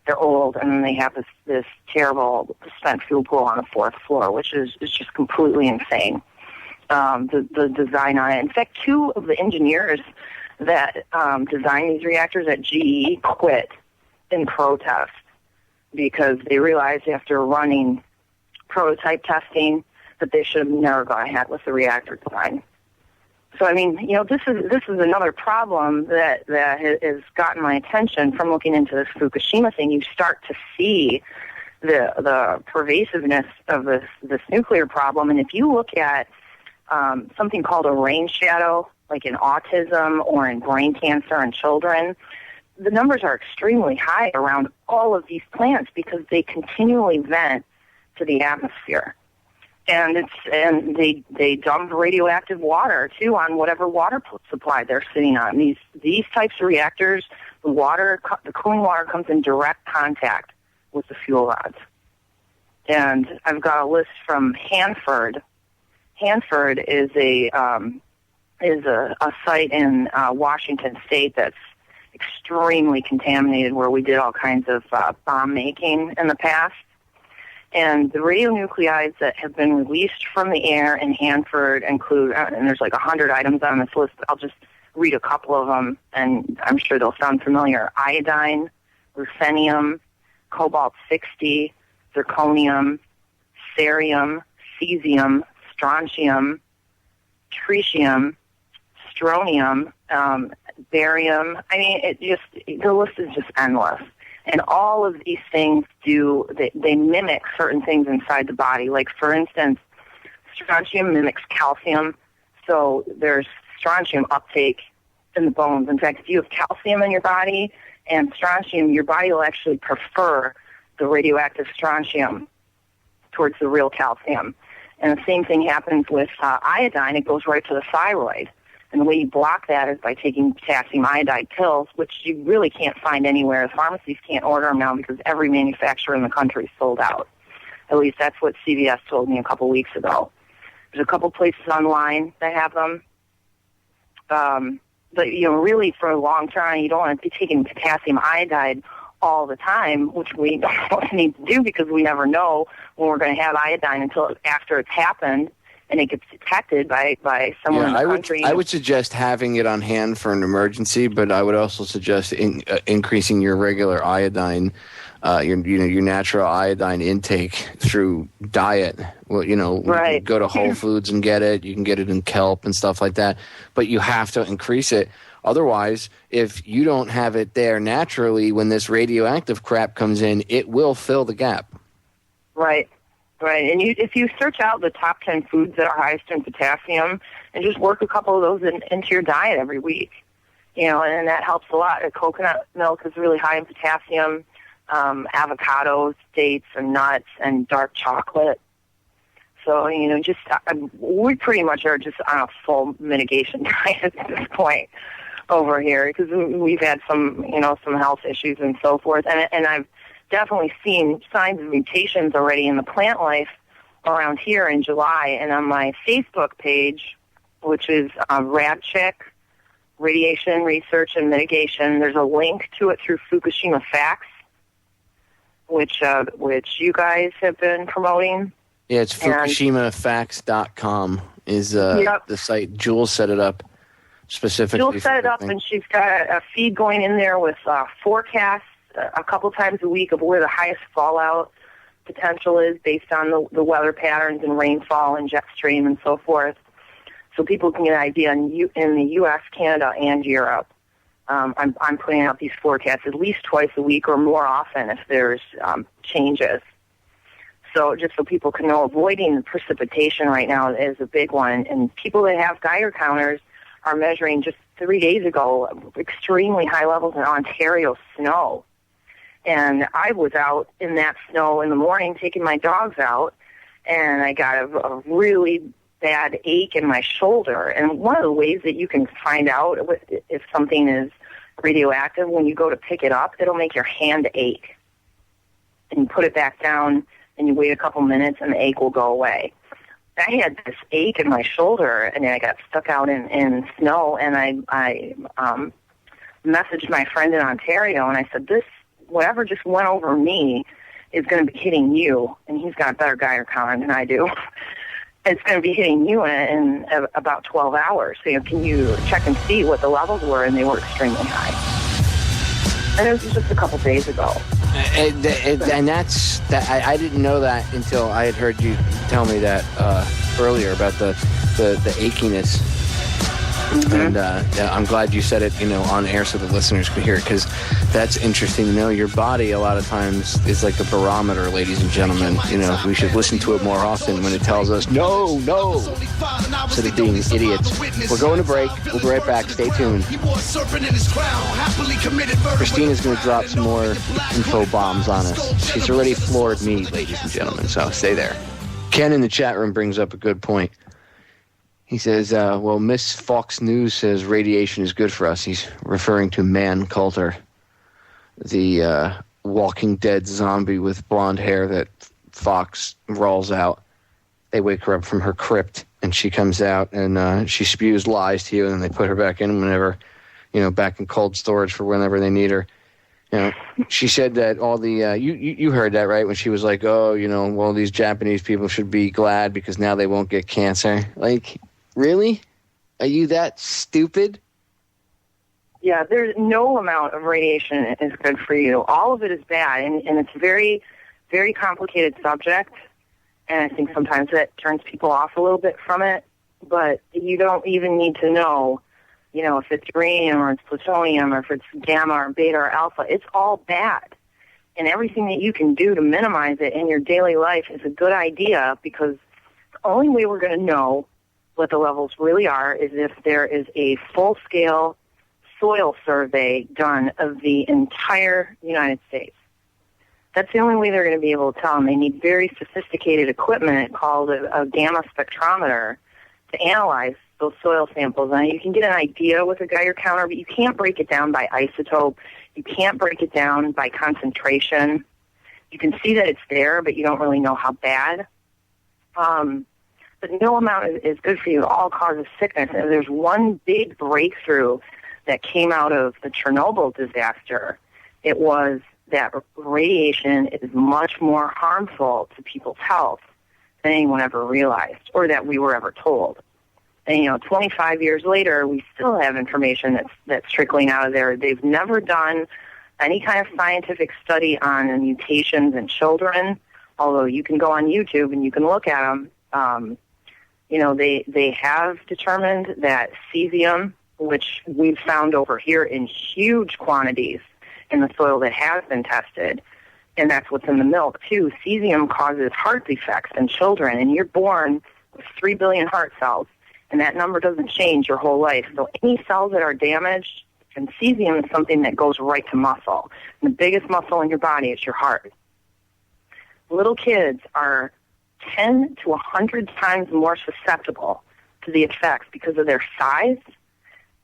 Speaker 4: They're old, and then they have this terrible spent fuel pool on the 4th floor, which is just completely insane. The design on it. In fact, 2 of the engineers that designed these reactors at GE quit in protest because they realized after running prototype testing that they should have never gone ahead with the reactor design. So, I mean, this is another problem that has gotten my attention from looking into this Fukushima thing. You start to see the pervasiveness of this nuclear problem, and if you look at something called a rain shadow, like in autism or in brain cancer in children, the numbers are extremely high around all of these plants because they continually vent to the atmosphere. And they dump radioactive water too on whatever water supply they're sitting on. These types of reactors, the cooling water comes in direct contact with the fuel rods. And I've got a list from Hanford. Hanford is a site in Washington State that's extremely contaminated, where we did all kinds of bomb making in the past. And the radionuclides that have been released from the air in Hanford include, and there's like 100 items on this list, but I'll just read a couple of them, and I'm sure they'll sound familiar. Iodine, ruthenium, cobalt-60, zirconium, cerium, cesium, strontium, tritium, strontium, barium. I mean, the list is just endless. And all of these things they mimic certain things inside the body. Like, for instance, strontium mimics calcium, so there's strontium uptake in the bones. In fact, if you have calcium in your body and strontium, your body will actually prefer the radioactive strontium towards the real calcium. And the same thing happens with iodine. It goes right to the thyroid. And the way you block that is by taking potassium iodide pills, which you really can't find anywhere. The pharmacies can't order them now because every manufacturer in the country is sold out. At least that's what CVS told me a couple weeks ago. There's a couple places online that have them. But, really for a long time, you don't want to be taking potassium iodide all the time, which we don't need to do because we never know when we're going to have iodine until after it's happened. And it gets detected by someone in the country.
Speaker 3: I would suggest having it on hand for an emergency, but I would also suggest increasing your regular iodine, your natural iodine intake through diet. Well,
Speaker 4: right.
Speaker 3: Go to Whole Foods and get it. You can get it in kelp and stuff like that, but you have to increase it. Otherwise, if you don't have it there naturally, when this radioactive crap comes in, it will fill the gap.
Speaker 4: Right. Right, and if you search out the top 10 foods that are highest in potassium and just work a couple of those into your diet every week, and that helps a lot. Coconut milk is really high in potassium, avocados, dates, and nuts, and dark chocolate. So, we pretty much are just on a full mitigation diet at this point over here because we've had some health issues and so forth, and I've definitely seen signs of mutations already in the plant life around here in July. And on my Facebook page, which is RadChick, Radiation Research and Mitigation, there's a link to it through Fukushima Facts, which you guys have been promoting.
Speaker 3: Yeah, it's FukushimaFacts.com is the site. Jules set it up specifically.
Speaker 4: Jules set it up, and she's got a feed going in there with forecasts a couple times a week of where the highest fallout potential is based on the weather patterns and rainfall and jet stream and so forth. So people can get an idea in the U.S., Canada, and Europe. I'm putting out these forecasts at least twice a week or more often if there's changes. So just so people can know, avoiding precipitation right now is a big one. And people that have Geiger counters are measuring just 3 days ago extremely high levels in Ontario snow. And I was out in that snow in the morning taking my dogs out, and I got a really bad ache in my shoulder. And one of the ways that you can find out if something is radioactive, when you go to pick it up, it'll make your hand ache. And you put it back down, and you wait a couple minutes, and the ache will go away. I had this ache in my shoulder, and I got stuck out in snow, and I messaged my friend in Ontario, and I said, whatever just went over me is going to be hitting you, and he's got a better Geiger counter than I do. It's going to be hitting you in about 12 hours. So, can you check and see what the levels were? And they were extremely high. And it was just a couple days ago.
Speaker 3: And that's that. I didn't know that until I had heard you tell me that earlier about the achiness. Mm-hmm. And I'm glad you said it, on air so the listeners could hear it, because that's interesting to know. Your body a lot of times is like a barometer, ladies and gentlemen. We should listen to it more often when it tells us no, instead of being idiots. We're going to break. We'll be right back. Stay tuned. Christina's going to drop some more info bombs on us. She's already floored me, ladies and gentlemen, so stay there. Ken in the chat room brings up a good point. He says, well, Miss Fox News says radiation is good for us. He's referring to Man Coulter, the Walking Dead zombie with blonde hair that Fox rolls out. They wake her up from her crypt, and she comes out, and she spews lies to you, and then they put her back in whenever, back in cold storage for whenever they need her. She said that all the, you heard that, right? When she was like, well, these Japanese people should be glad because now they won't get cancer. Like, really? Are you that stupid?
Speaker 4: Yeah, there's no amount of radiation is good for you. All of it is bad, and it's a very, very complicated subject, and I think sometimes that turns people off a little bit from it, but you don't even need to know, if it's uranium or it's plutonium or if it's gamma or beta or alpha. It's all bad, and everything that you can do to minimize it in your daily life is a good idea, because the only way we're going to know what the levels really are is if there is a full-scale soil survey done of the entire United States. That's the only way they're going to be able to tell them. They need very sophisticated equipment called a gamma spectrometer to analyze those soil samples. And you can get an idea with a Geiger counter, but you can't break it down by isotope. You can't break it down by concentration. You can see that it's there, but you don't really know how bad. But no amount is good for you. It all causes sickness. And there's one big breakthrough that came out of the Chernobyl disaster. It was that radiation is much more harmful to people's health than anyone ever realized or that we were ever told. And, 25 years later, we still have information that's trickling out of there. They've never done any kind of scientific study on the mutations in children, although you can go on YouTube and you can look at them. They have determined that cesium, which we've found over here in huge quantities in the soil that has been tested, and that's what's in the milk too. Cesium causes heart defects in children, and you're born with 3 billion heart cells, and that number doesn't change your whole life. So any cells that are damaged, and cesium is something that goes right to muscle. And the biggest muscle in your body is your heart. Little kids are 10 to 100 times more susceptible to the effects because of their size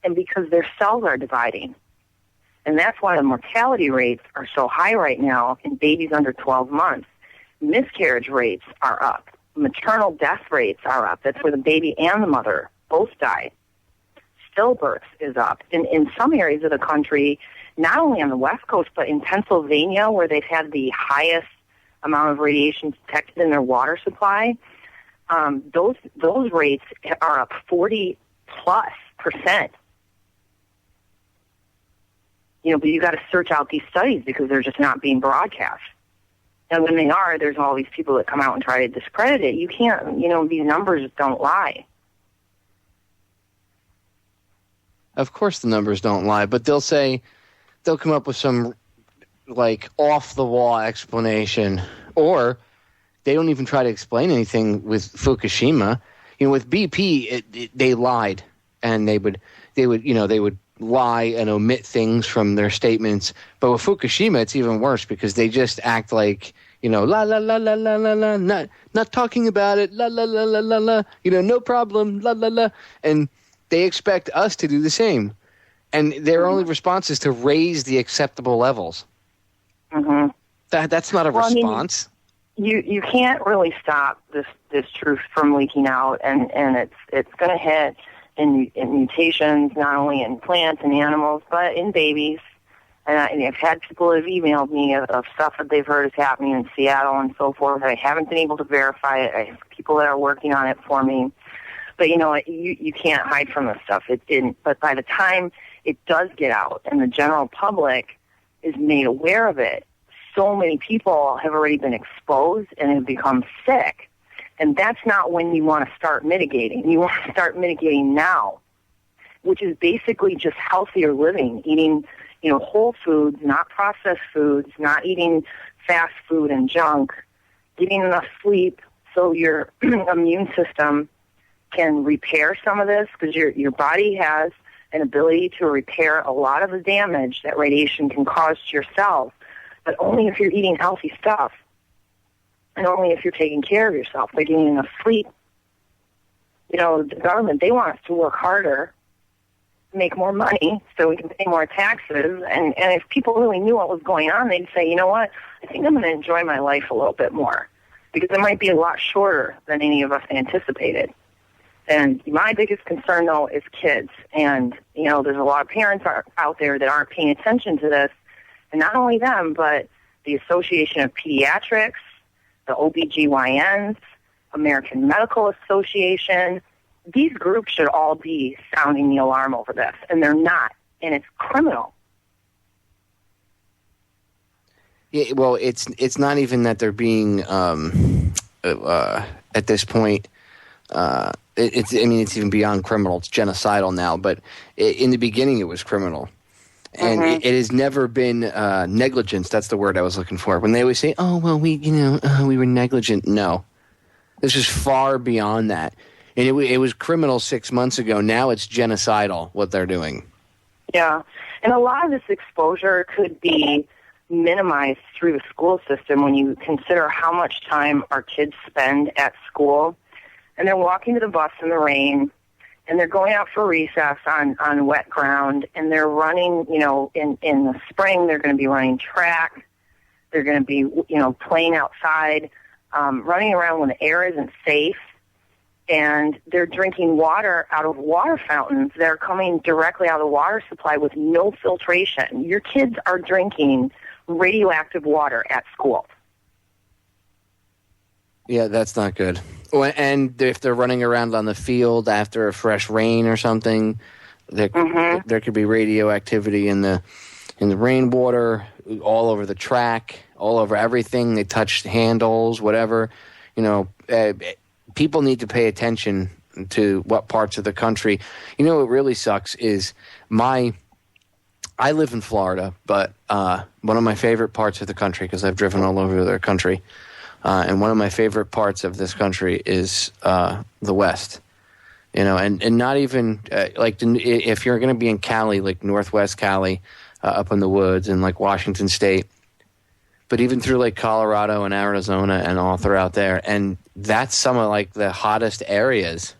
Speaker 4: and because their cells are dividing. And that's why the mortality rates are so high right now in babies under 12 months. Miscarriage rates are up. Maternal death rates are up. That's where the baby and the mother both die. Stillbirth is up. In some areas of the country, not only on the West Coast, but in Pennsylvania, where they've had the highest amount of radiation detected in their water supply, those rates are up 40+%. But you got to search out these studies because they're just not being broadcast. And when they are, there's all these people that come out and try to discredit it. You can't, these numbers don't lie.
Speaker 3: Of course the numbers don't lie, but they'll come up with some, like, off-the-wall explanation, or they don't even try to explain anything with Fukushima. With BP, they lied, and they would lie and omit things from their statements. But with Fukushima, it's even worse because they just act like, la la la la la la la, not talking about it, la la la la la la, no problem, la la la, and they expect us to do the same, and their only response is to raise the acceptable levels. Mm-hmm. That's not a response.
Speaker 4: You can't really stop this truth from leaking out, and it's going to hit in mutations, not only in plants and animals, but in babies. And I've had people that have emailed me of stuff that they've heard is happening in Seattle and so forth. I haven't been able to verify it. I have people that are working on it for me. But, you can't hide from this stuff. But by the time it does get out and the general public is made aware of it, so many people have already been exposed and have become sick. And that's not when you want to start mitigating. You want to start mitigating now, which is basically just healthier living, eating, whole foods, not processed foods, not eating fast food and junk, getting enough sleep so your immune system can repair some of this, because your body has an ability to repair a lot of the damage that radiation can cause to your cells, but only if you're eating healthy stuff. And only if you're taking care of yourself, by getting enough sleep. The government, they want us to work harder, make more money, so we can pay more taxes. And if people really knew what was going on, they'd say, you know what, I think I'm going to enjoy my life a little bit more, because it might be a lot shorter than any of us anticipated. And my biggest concern, though, is kids. And, there's a lot of parents out there that aren't paying attention to this. And not only them, but the Association of Pediatrics, the OBGYNs, American Medical Association. These groups should all be sounding the alarm over this, and they're not, and it's criminal.
Speaker 3: Yeah, well, it's not even that they're being at this point. It's even beyond criminal. It's genocidal now, but in the beginning it was criminal. And it has never been negligence. That's the word I was looking for. When they always say, "Oh, well, we were negligent." No, this is far beyond that. And it was criminal 6 months ago. Now it's genocidal what they're doing.
Speaker 4: Yeah, and a lot of this exposure could be minimized through the school system when you consider how much time our kids spend at school, and they're walking to the bus in the rain. And they're going out for recess on wet ground, and they're running, in the spring, they're going to be running track. They're going to be, playing outside, running around when the air isn't safe. And they're drinking water out of water fountains that are coming directly out of the water supply with no filtration. Your kids are drinking radioactive water at school.
Speaker 3: Yeah, that's not good. And if they're running around on the field after a fresh rain or something, there could be radioactivity in the rainwater, all over the track, all over everything. They touch handles, whatever. People need to pay attention to what parts of the country. What really sucks is I live in Florida, but one of my favorite parts of the country, because I've driven all over the country, and one of my favorite parts of this country is the West, and not even if you're going to be in Cali, like Northwest Cali, up in the woods, and like Washington State, but even through like Colorado and Arizona and all throughout there, and that's some of like the hottest areas.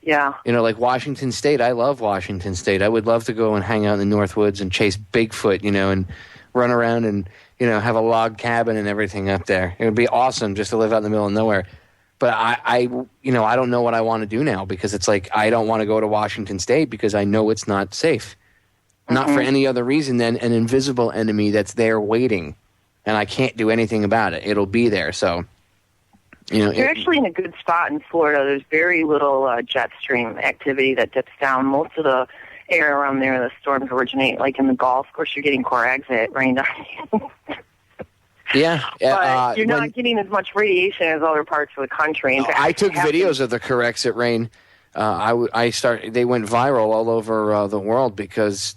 Speaker 4: Yeah.
Speaker 3: Like Washington State. I love Washington State. I would love to go and hang out in the Northwoods and chase Bigfoot, and run around and have a log cabin and everything up there. It would be awesome just to live out in the middle of nowhere. But I don't know what I want to do now, because it's like I don't want to go to Washington State because I know it's not safe. Not for any other reason than an invisible enemy that's there waiting, and I can't do anything about it. It'll be there. So,
Speaker 4: you're actually in a good spot in Florida. There's very little jet stream activity that dips down. Most of the area around there, the storms originate like in the Gulf. Of course, you're getting Corags that rained on you.
Speaker 3: Yeah.
Speaker 4: But you're not getting as much radiation as other parts of the country. In fact,
Speaker 3: I took videos of the corrected rain. They went viral all over the world because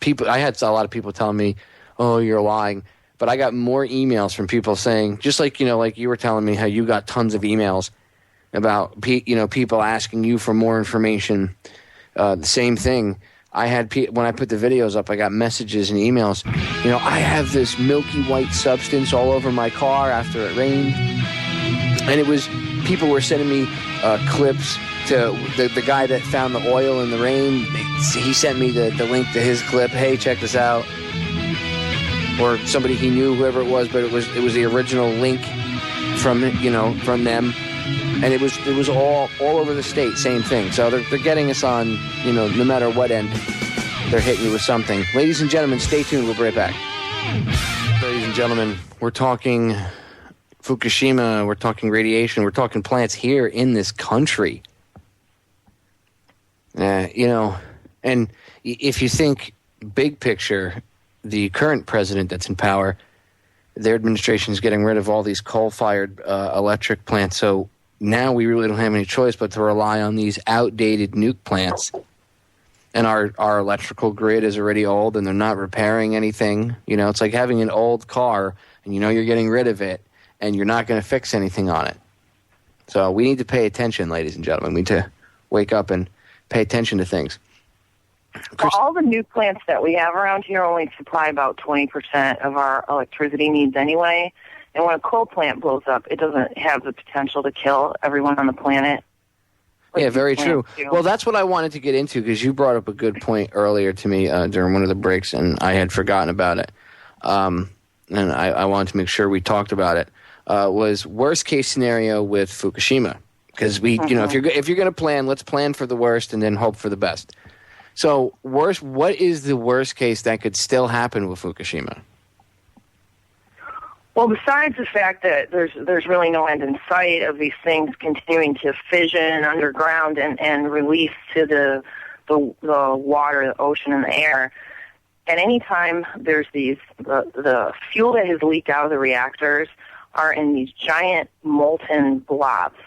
Speaker 3: people. I had a lot of people telling me, "Oh, you're lying." But I got more emails from people saying, just like like you were telling me how you got tons of emails about people asking you for more information. The same thing. I had when I put the videos up, I got messages and emails. I have this milky white substance all over my car after it rained, and it was people were sending me clips to the guy that found the oil in the rain. He sent me the link to his clip. Hey, check this out. Or somebody he knew, whoever it was, but it was the original link from them, and it was all over the state, same thing. So they're getting us on, no matter what end, they're hitting you with something. Ladies and gentlemen, stay tuned. We'll be right back. Ladies and gentlemen, we're talking Fukushima, we're talking radiation, we're talking plants here in this country. And if you think big picture, the current president that's in power, their administration is getting rid of all these coal-fired electric plants. So now we really don't have any choice but to rely on these outdated nuke plants. And our electrical grid is already old, and they're not repairing anything. It's like having an old car, and you're getting rid of it, and you're not going to fix anything on it. So we need to pay attention, ladies and gentlemen. We need to wake up and pay attention to things.
Speaker 4: Well, all the nuke plants that we have around here only supply about 20% of our electricity needs anyway. And when a coal plant blows up, it doesn't have the potential to kill everyone on the planet.
Speaker 3: Yeah, very true. Well, that's what I wanted to get into because you brought up a good point earlier to me during one of the breaks, and I had forgotten about it. And I wanted to make sure we talked about it. Was worst case scenario with Fukushima, because if you're going to plan, let's plan for the worst and then hope for the best. So, what is the worst case that could still happen with Fukushima?
Speaker 4: Well, besides the fact that there's really no end in sight of these things continuing to fission underground and release to the water, the ocean, and the air, at any time there's the fuel that has leaked out of the reactors are in these giant molten blobs.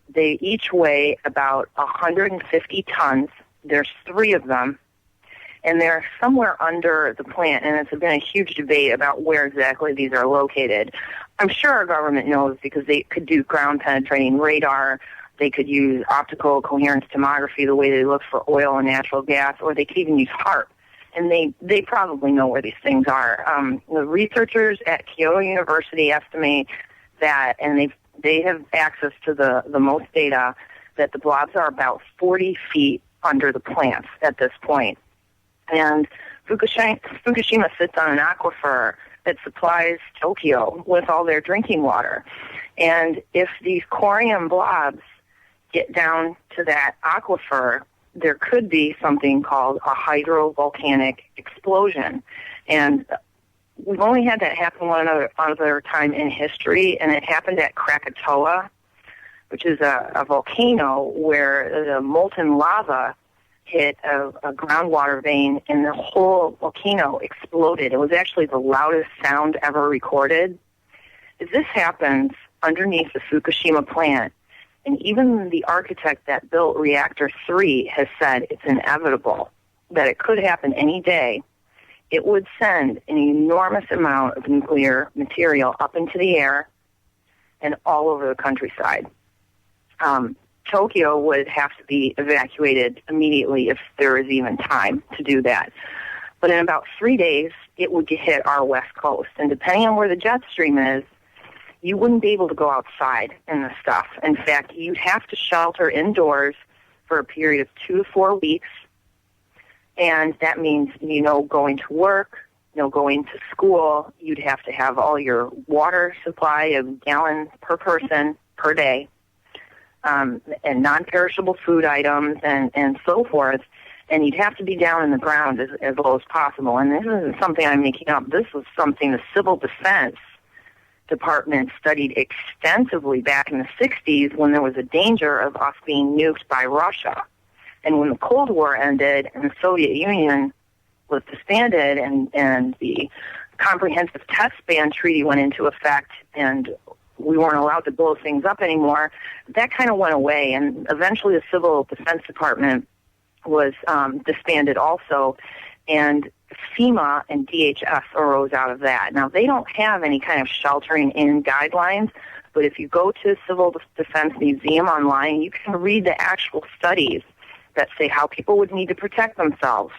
Speaker 4: They each weigh about 150 tons. There's 3 of them, and they're somewhere under the plant, and it's been a huge debate about where exactly these are located. I'm sure our government knows because they could do ground-penetrating radar, they could use optical coherence tomography, the way they look for oil and natural gas, or they could even use HAARP, and they probably know where these things are. The researchers at Kyoto University estimate that, and they have access to the most data, that the blobs are about 40 feet under the plants at this point. And Fukushima sits on an aquifer that supplies Tokyo with all their drinking water. And if these corium blobs get down to that aquifer, there could be something called a hydrovolcanic explosion. And we've only had that happen one other time in history, and it happened at Krakatoa, which is a volcano where the molten lava hit a groundwater vein, and the whole volcano exploded. It was actually the loudest sound ever recorded. If this happens underneath the Fukushima plant, and even the architect that built Reactor 3 has said it's inevitable, that it could happen any day, it would send an enormous amount of nuclear material up into the air and all over the countryside. Tokyo would have to be evacuated immediately if there is even time to do that. But in about 3 days, it would hit our west coast. And depending on where the jet stream is, you wouldn't be able to go outside in the stuff. In fact, you'd have to shelter indoors for a period of 2 to 4 weeks. And that means, going to work, going to school. You'd have to have all your water supply, a gallon per person per day. And non-perishable food items and so forth, and you'd have to be down in the ground as low as possible. And this isn't something I'm making up. This was something the Civil Defense Department studied extensively back in the 60s when there was a danger of us being nuked by Russia. And when the Cold War ended and the Soviet Union was disbanded and the comprehensive test ban treaty went into effect and we weren't allowed to blow things up anymore, that kind of went away. And eventually the Civil Defense Department was disbanded also, and FEMA and DHS arose out of that. Now, they don't have any kind of sheltering in guidelines, but if you go to Civil Defense Museum online, you can read the actual studies that say how people would need to protect themselves.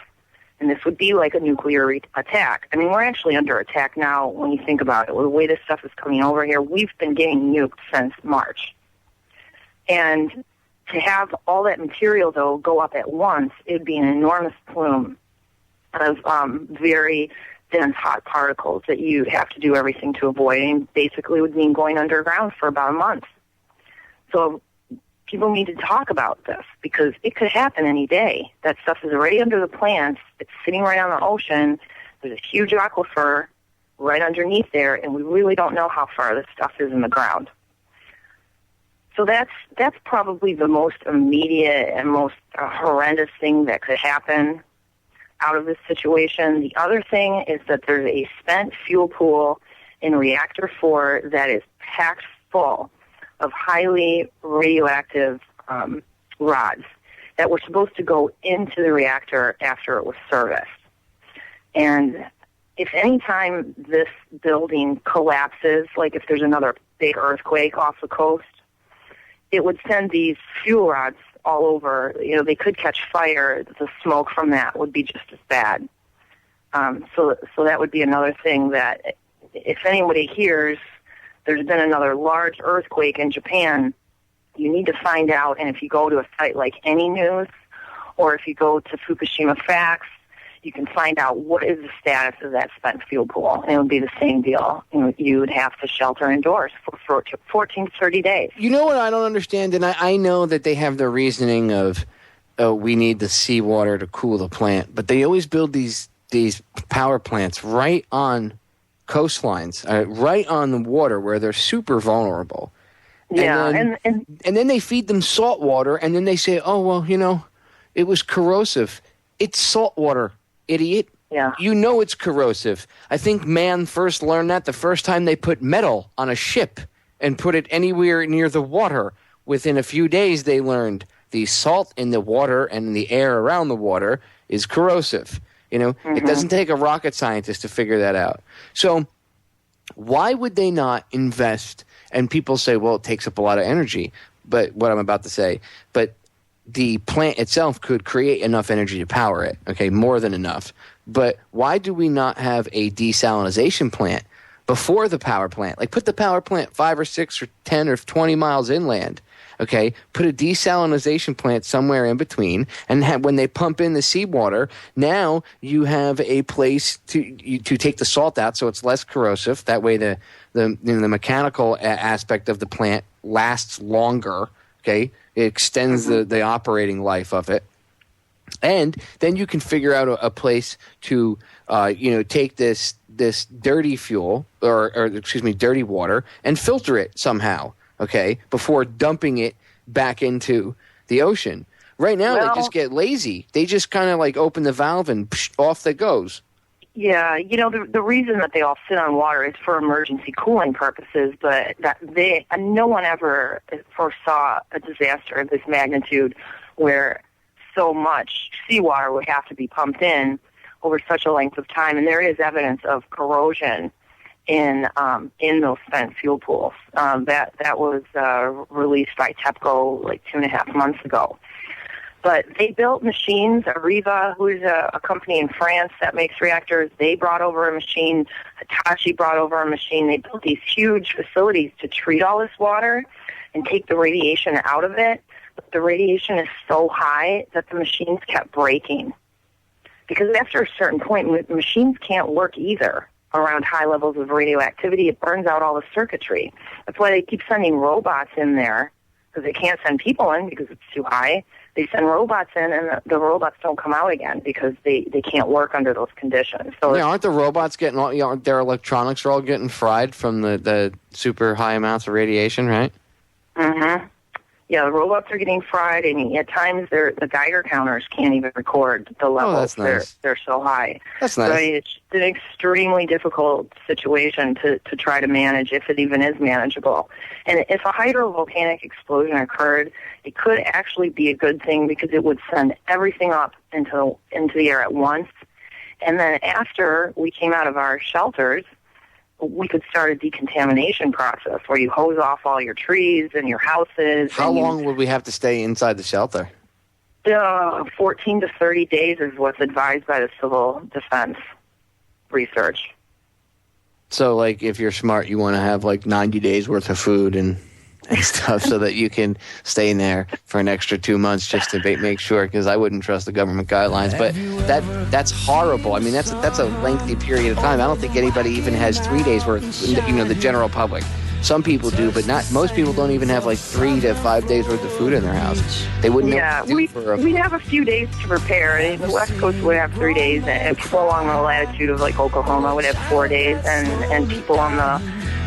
Speaker 4: And this would be like a nuclear attack. I mean, we're actually under attack now when you think about it. The way this stuff is coming over here, we've been getting nuked since March. And to have all that material, though, go up at once, it would be an enormous plume of very dense hot particles that you have to do everything to avoid, and basically would mean going underground for about a month. So people need to talk about this because it could happen any day. That stuff is already under the plants. It's sitting right on the ocean. There's a huge aquifer right underneath there, and we really don't know how far this stuff is in the ground. So that's probably the most immediate and most horrendous thing that could happen out of this situation. The other thing is that there's a spent fuel pool in Reactor 4 that is packed full of highly radioactive rods that were supposed to go into the reactor after it was serviced. And if any time this building collapses, like if there's another big earthquake off the coast, it would send these fuel rods all over. You know, they could catch fire. The smoke from that would be just as bad. So that would be another thing that if anybody hears there's been another large earthquake in Japan, you need to find out. And if you go to a site like Any News, or if you go to Fukushima Facts, you can find out what is the status of that spent fuel pool. And it would be the same deal. You would have to shelter indoors for 14 to 30 days.
Speaker 3: You know what I don't understand? And I know that they have the reasoning of we need the seawater to cool the plant, but they always build these power plants right on coastlines, right on the water where they're super vulnerable.
Speaker 4: Yeah,
Speaker 3: and then they feed them salt water, and then they say, oh, well, you know, it was corrosive. It's salt water, idiot.
Speaker 4: Yeah.
Speaker 3: You know it's corrosive. I think man first learned that the first time they put metal on a ship and put it anywhere near the water. Within a few days, they learned the salt in the water and in the air around the water is corrosive. You know, It doesn't take a rocket scientist to figure that out. So why would they not invest? And people say, well, it takes up a lot of energy. But what I'm about to say, but the plant itself could create enough energy to power it, okay, more than enough. But why do we not have a desalinization plant before the power plant? Like put the power plant 5 or 6 or 10 or 20 miles inland, okay? Put a desalinization plant somewhere in between, and when they pump in the seawater, now you have a place to take the salt out so it's less corrosive. That way the mechanical aspect of the plant lasts longer, okay? It extends the operating life of it. And then you can figure out a place to, take this dirty fuel or dirty water and filter it somehow, okay, before dumping it back into the ocean. Right now, they just get lazy. They just kind of like open the valve and off that goes.
Speaker 4: Yeah, the reason that they all sit on water is for emergency cooling purposes, but no one ever foresaw a disaster of this magnitude where so much seawater would have to be pumped in over such a length of time. And there is evidence of corrosion in those spent fuel pools. That was released by TEPCO like 2.5 months ago. But they built machines. Areva, who is a company in France that makes reactors, they brought over a machine. Hitachi brought over a machine. They built these huge facilities to treat all this water and take the radiation out of it. But the radiation is so high that the machines kept breaking. Because after a certain point, machines can't work either around high levels of radioactivity. It burns out all the circuitry. That's why they keep sending robots in there, because they can't send people in because it's too high. They send robots in, and the robots don't come out again because they can't work under those conditions. So
Speaker 3: aren't the robots getting all, their electronics are all getting fried from the super high amounts of radiation, right?
Speaker 4: Mm-hmm. Yeah, the robots are getting fried, and at times the Geiger counters can't even record the levels.
Speaker 3: That's nice.
Speaker 4: They're so high.
Speaker 3: That's nice.
Speaker 4: So it's an extremely difficult situation to try to manage, if it even is manageable. And if a hydrovolcanic explosion occurred, it could actually be a good thing because it would send everything up into the air at once. And then after we came out of our shelters, we could start a decontamination process where you hose off all your trees and your houses.
Speaker 3: How long would we have to stay inside the shelter?
Speaker 4: 14 to 30 days is what's advised by the Civil Defense research.
Speaker 3: So, like, if you're smart, you want to have, 90 days worth of food and stuff so that you can stay in there for an extra 2 months just to make sure, because I wouldn't trust the government guidelines. But that's horrible. I mean, that's a lengthy period of time. I don't think anybody even has 3 days worth, the general public. Some people do, but not most people don't even have 3 to 5 days worth of food in their house. They wouldn't.
Speaker 4: Yeah, we'd have a few days to prepare. The West Coast would have 3 days, and people along the latitude of Oklahoma would have 4 days, and people on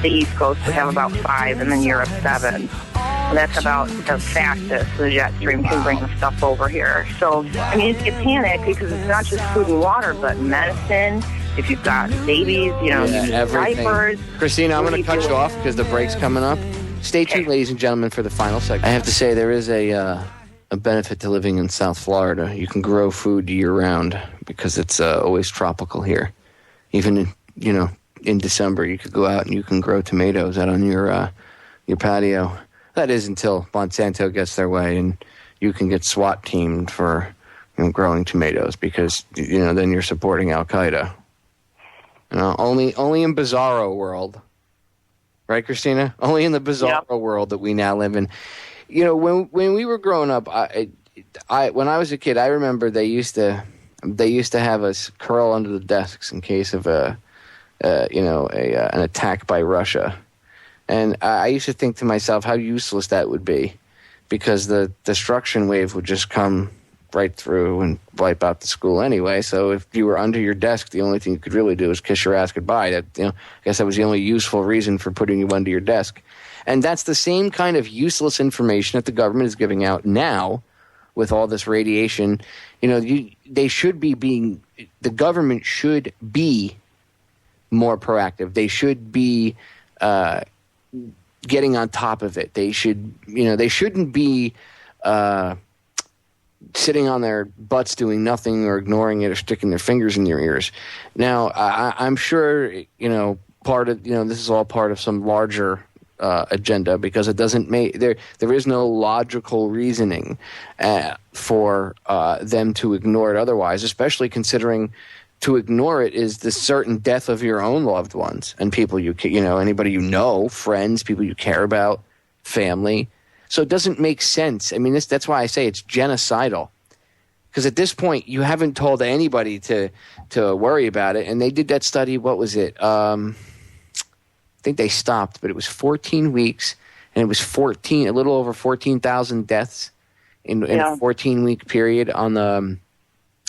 Speaker 4: the East Coast would have about 5, and then Europe 7. And that's about the fastest the jet stream can bring the stuff over here. So, I mean, you panic because it's not just food and water, but medicine. If you've got babies, diapers.
Speaker 3: Christina, I'm going to cut you off because the break's coming up. Stay tuned, ladies and gentlemen, for the final segment. I have to say there is a benefit to living in South Florida. You can grow food year-round because it's always tropical here. Even in December, you could go out and you can grow tomatoes out on your patio. That is until Monsanto gets their way and you can get SWAT teamed for growing tomatoes because then you're supporting Al Qaeda. Only in bizarro world, right, Christina? Only in the bizarro world that we now live in. When we were growing up, when I was a kid, I remember they used to have us curl under the desks in case of an attack by Russia, and I used to think to myself how useless that would be, because the destruction wave would just come right through and wipe out the school anyway. So if you were under your desk, the only thing you could really do was kiss your ass goodbye. I guess that was the only useful reason for putting you under your desk. And that's the same kind of useless information that the government is giving out now with all this radiation. The government should be more proactive. They should be getting on top of it. They should, they shouldn't be sitting on their butts doing nothing or ignoring it or sticking their fingers in your ears. Now, I'm sure, part of, this is all part of some larger agenda, because it doesn't make, there is no logical reasoning for them to ignore it otherwise, especially considering to ignore it is the certain death of your own loved ones and people anybody friends, people you care about, family. So it doesn't make sense. I mean, that's why I say it's genocidal. Because at this point, you haven't told anybody to worry about it. And they did that study, what was it? I think they stopped, but it was 14 weeks, and it was a little over 14,000 deaths in a 14-week period along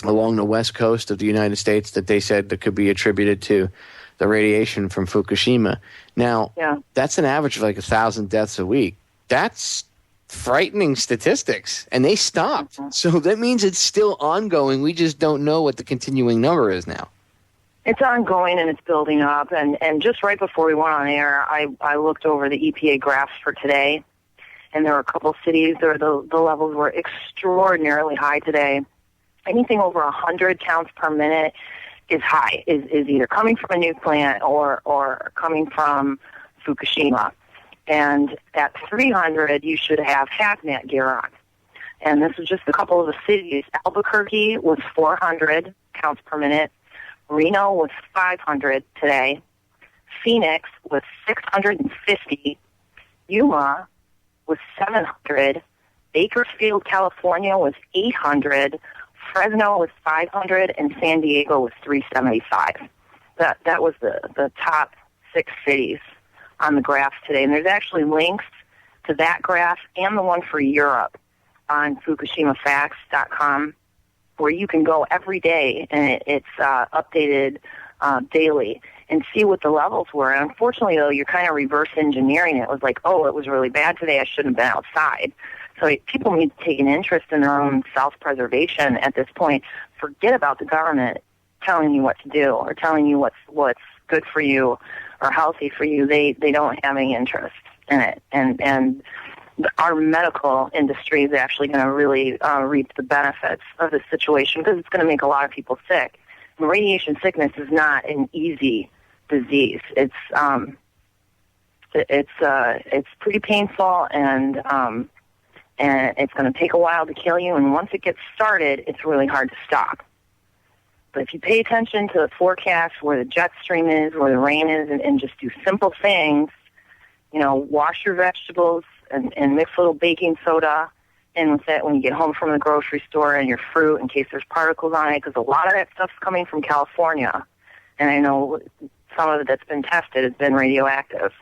Speaker 3: the west coast of the United States that they said that could be attributed to the radiation from Fukushima. Now, that's an average of 1,000 deaths a week. That's frightening statistics, and they stopped. So that means it's still ongoing. We just don't know what the continuing number is now.
Speaker 4: It's ongoing, and it's building up. And just right before we went on air, I looked over the EPA graphs for today, and there were a couple cities where the levels were extraordinarily high today. Anything over 100 counts per minute is high, is either coming from a nuke plant or coming from Fukushima. And at 300, you should have hazmat gear on. And this is just a couple of the cities. Albuquerque was 400 counts per minute. Reno was 500 today. Phoenix was 650. Yuma was 700. Bakersfield, California was 800. Fresno was 500. And San Diego was 375. That was the top 6 cities on the graph today. And there's actually links to that graph and the one for Europe on FukushimaFacts.com, where you can go every day, and it's updated daily, and see what the levels were. And unfortunately, though, you're kind of reverse engineering it. It was like, oh, it was really bad today, I shouldn't have been outside. So people need to take an interest in their own self-preservation at this point. Forget about the government telling you what to do or telling you what's good for you or healthy for you. They don't have any interest in it. And our medical industry is actually going to really reap the benefits of this situation because it's going to make a lot of people sick. And radiation sickness is not an easy disease. It's pretty painful and it's going to take a while to kill you. And once it gets started, it's really hard to stop. But if you pay attention to the forecast, where the jet stream is, where the rain is, and just do simple things, wash your vegetables and mix a little baking soda in with it when you get home from the grocery store and your fruit in case there's particles on it, because a lot of that stuff's coming from California. And I know some of it that's been tested has been radioactive.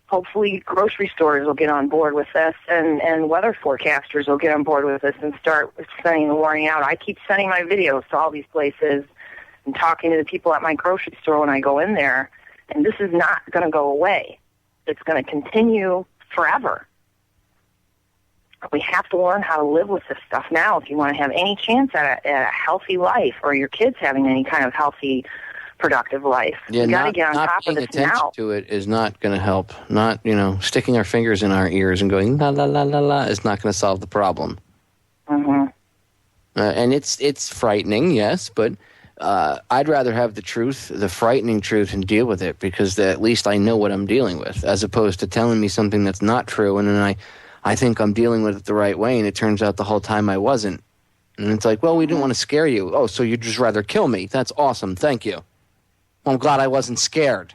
Speaker 4: Hopefully grocery stores will get on board with this and weather forecasters will get on board with this and start sending the warning out. I keep sending my videos to all these places and talking to the people at my grocery store when I go in there, and this is not going to go away. It's going to continue forever. We have to learn how to live with this stuff now if you want to have any chance at a healthy life or your kids having any kind of healthy, productive life.
Speaker 3: Yeah,
Speaker 4: you got to get on top of this now.
Speaker 3: Not paying attention to it is not going to help. Not, sticking our fingers in our ears and going la la la la la is not going to solve the problem.
Speaker 4: Mm-hmm.
Speaker 3: And it's frightening, yes, but I'd rather have the truth, the frightening truth, and deal with it because at least I know what I'm dealing with, as opposed to telling me something that's not true, and then I think I'm dealing with it the right way, and it turns out the whole time I wasn't. And it's like, well, we didn't want to scare you. Oh, so you'd just rather kill me. That's awesome. Thank you. Well, I'm glad I wasn't scared.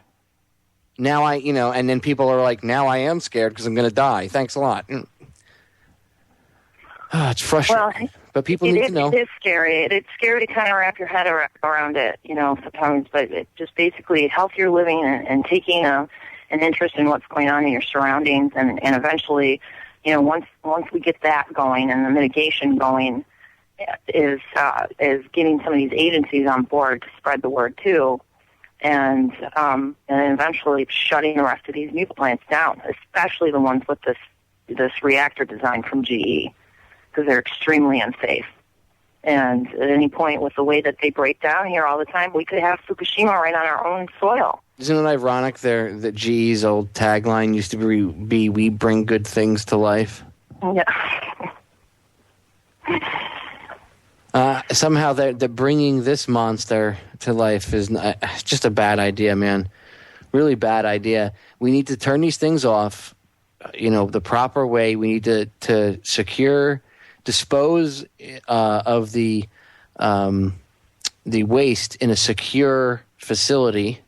Speaker 3: Now and then people are like, now I am scared because I'm going to die. Thanks a lot. It's frustrating.
Speaker 4: Well,
Speaker 3: but people need to know.
Speaker 4: It is scary. It's scary to kind of wrap your head around it, sometimes. But it just basically healthier living and taking an interest in what's going on in your surroundings. And eventually, once we get that going and the mitigation going, is getting some of these agencies on board to spread the word too. And eventually shutting the rest of these nuclear plants down, especially the ones with this reactor design from GE, because they're extremely unsafe. And at any point, with the way that they break down here all the time, we could have Fukushima right on our own soil.
Speaker 3: Isn't it ironic that GE's old tagline used to be "We bring good things to life"?
Speaker 4: Yeah.
Speaker 3: Somehow they're bringing this monster to life is just a bad idea, man. Really bad idea. We need to turn these things off, the proper way. We need to dispose of the waste in a secure facility,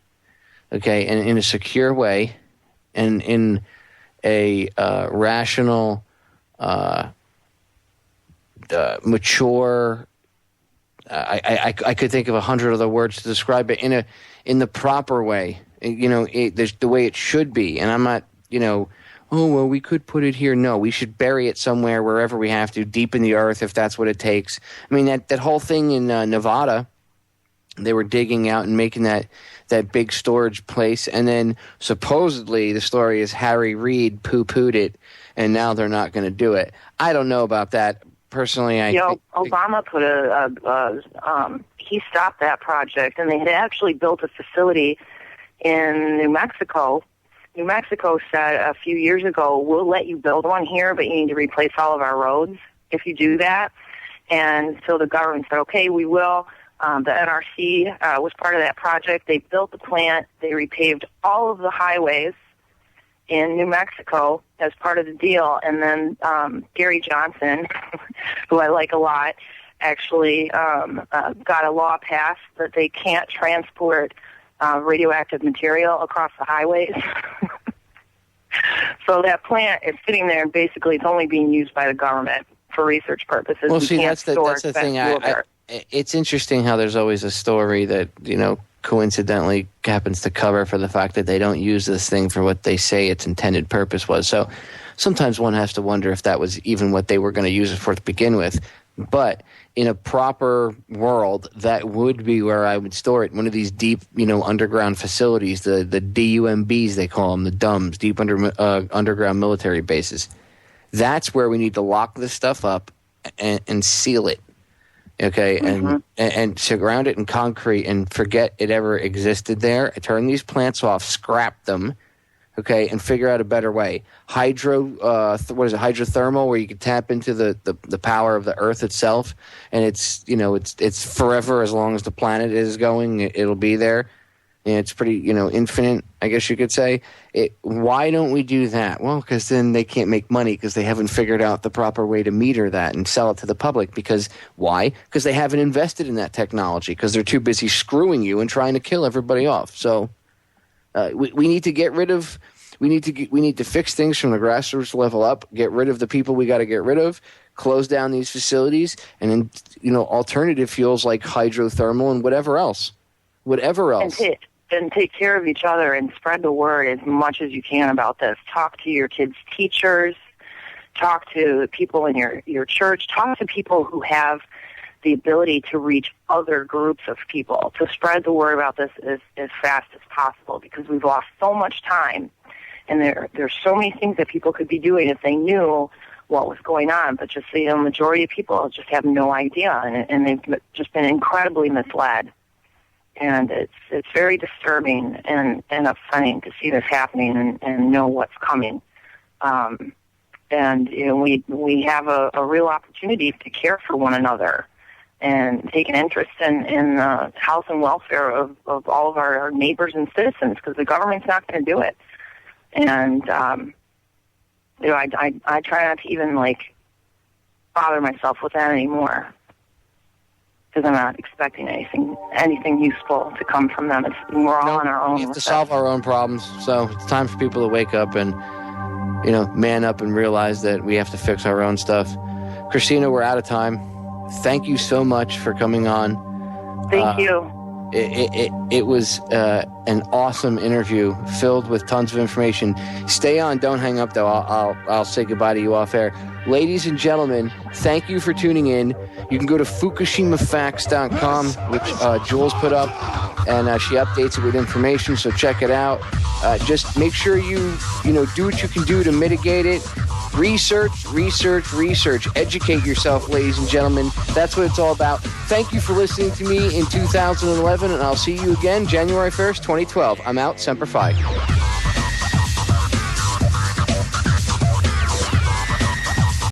Speaker 3: okay, and in a secure way, and in a rational, mature. I could think of 100 other words to describe it in the proper way, there's the way it should be. And I'm not, oh, well, we could put it here. No, we should bury it somewhere, wherever we have to, deep in the earth, if that's what it takes. I mean, that whole thing in Nevada, they were digging out and making that big storage place. And then supposedly the story is Harry Reid poo-pooed it, and now they're not going to do it. I don't know about that. Personally,
Speaker 4: Obama put he stopped that project, and they had actually built a facility in New Mexico. New Mexico said a few years ago, we'll let you build one here, but you need to replace all of our roads if you do that. And so the government said, okay, we will. The NRC was part of that project. They built the plant. They repaved all of the highways in New Mexico as part of the deal. And then Gary Johnson, who I like a lot, actually got a law passed that they can't transport radioactive material across the highways. So that plant is sitting there, and basically it's only being used by the government for research purposes.
Speaker 3: Well, see, that's the thing. It's interesting how there's always a story that, coincidentally happens to cover for the fact that they don't use this thing for what they say its intended purpose was. So sometimes one has to wonder if that was even what they were going to use it for to begin with. But in a proper world, that would be where I would store it. One of these deep, underground facilities, the DUMBs, they call them, the DUMBs, deep underground military bases. That's where we need to lock this stuff up and seal it. Okay, and surround it in concrete and forget it ever existed there. Turn these plants off, scrap them, okay, and figure out a better way. Hydrothermal, where you can tap into the power of the earth itself, and it's forever as long as the planet is going. It'll be there. And it's pretty, infinite, I guess you could say. Why don't we do that? Well, because then they can't make money because they haven't figured out the proper way to meter that and sell it to the public. Because why? Because they haven't invested in that technology because they're too busy screwing you and trying to kill everybody off. So we need to get rid of. We need to fix things from the grassroots level up. Get rid of the people we got to get rid of. Close down these facilities, and then alternative fuels like hydrothermal and whatever else.
Speaker 4: And take care of each other and spread the word as much as you can about this. Talk to your kids' teachers. Talk to people in your church. Talk to people who have the ability to reach other groups of people, to spread the word about this as fast as possible, because we've lost so much time. And there's so many things that people could be doing if they knew what was going on. But just the majority of people just have no idea, and they've just been incredibly misled. And it's very disturbing and upsetting to see this happening and know what's coming. And we have a real opportunity to care for one another and take an interest in the health and welfare of all of our neighbors and citizens, because the government's not going to do it. And I try not to even bother myself with that anymore, because I'm not expecting anything useful to come from them. We're all on our own.
Speaker 3: We have to solve our own problems. So it's time for people to wake up and, man up and realize that we have to fix our own stuff. Christina, we're out of time. Thank you so much for coming on.
Speaker 4: Thank you.
Speaker 3: It was an awesome interview filled with tons of information. Stay on. Don't hang up, though. I'll say goodbye to you off air. Ladies and gentlemen, thank you for tuning in. You can go to FukushimaFacts.com, which Jules put up, and she updates it with information, so check it out. Just make sure you do what you can do to mitigate it. Research. Educate yourself, ladies and gentlemen. That's what it's all about. Thank you for listening to me in 2011, and I'll see you again January 1st, 2012. I'm out. Semper Fi.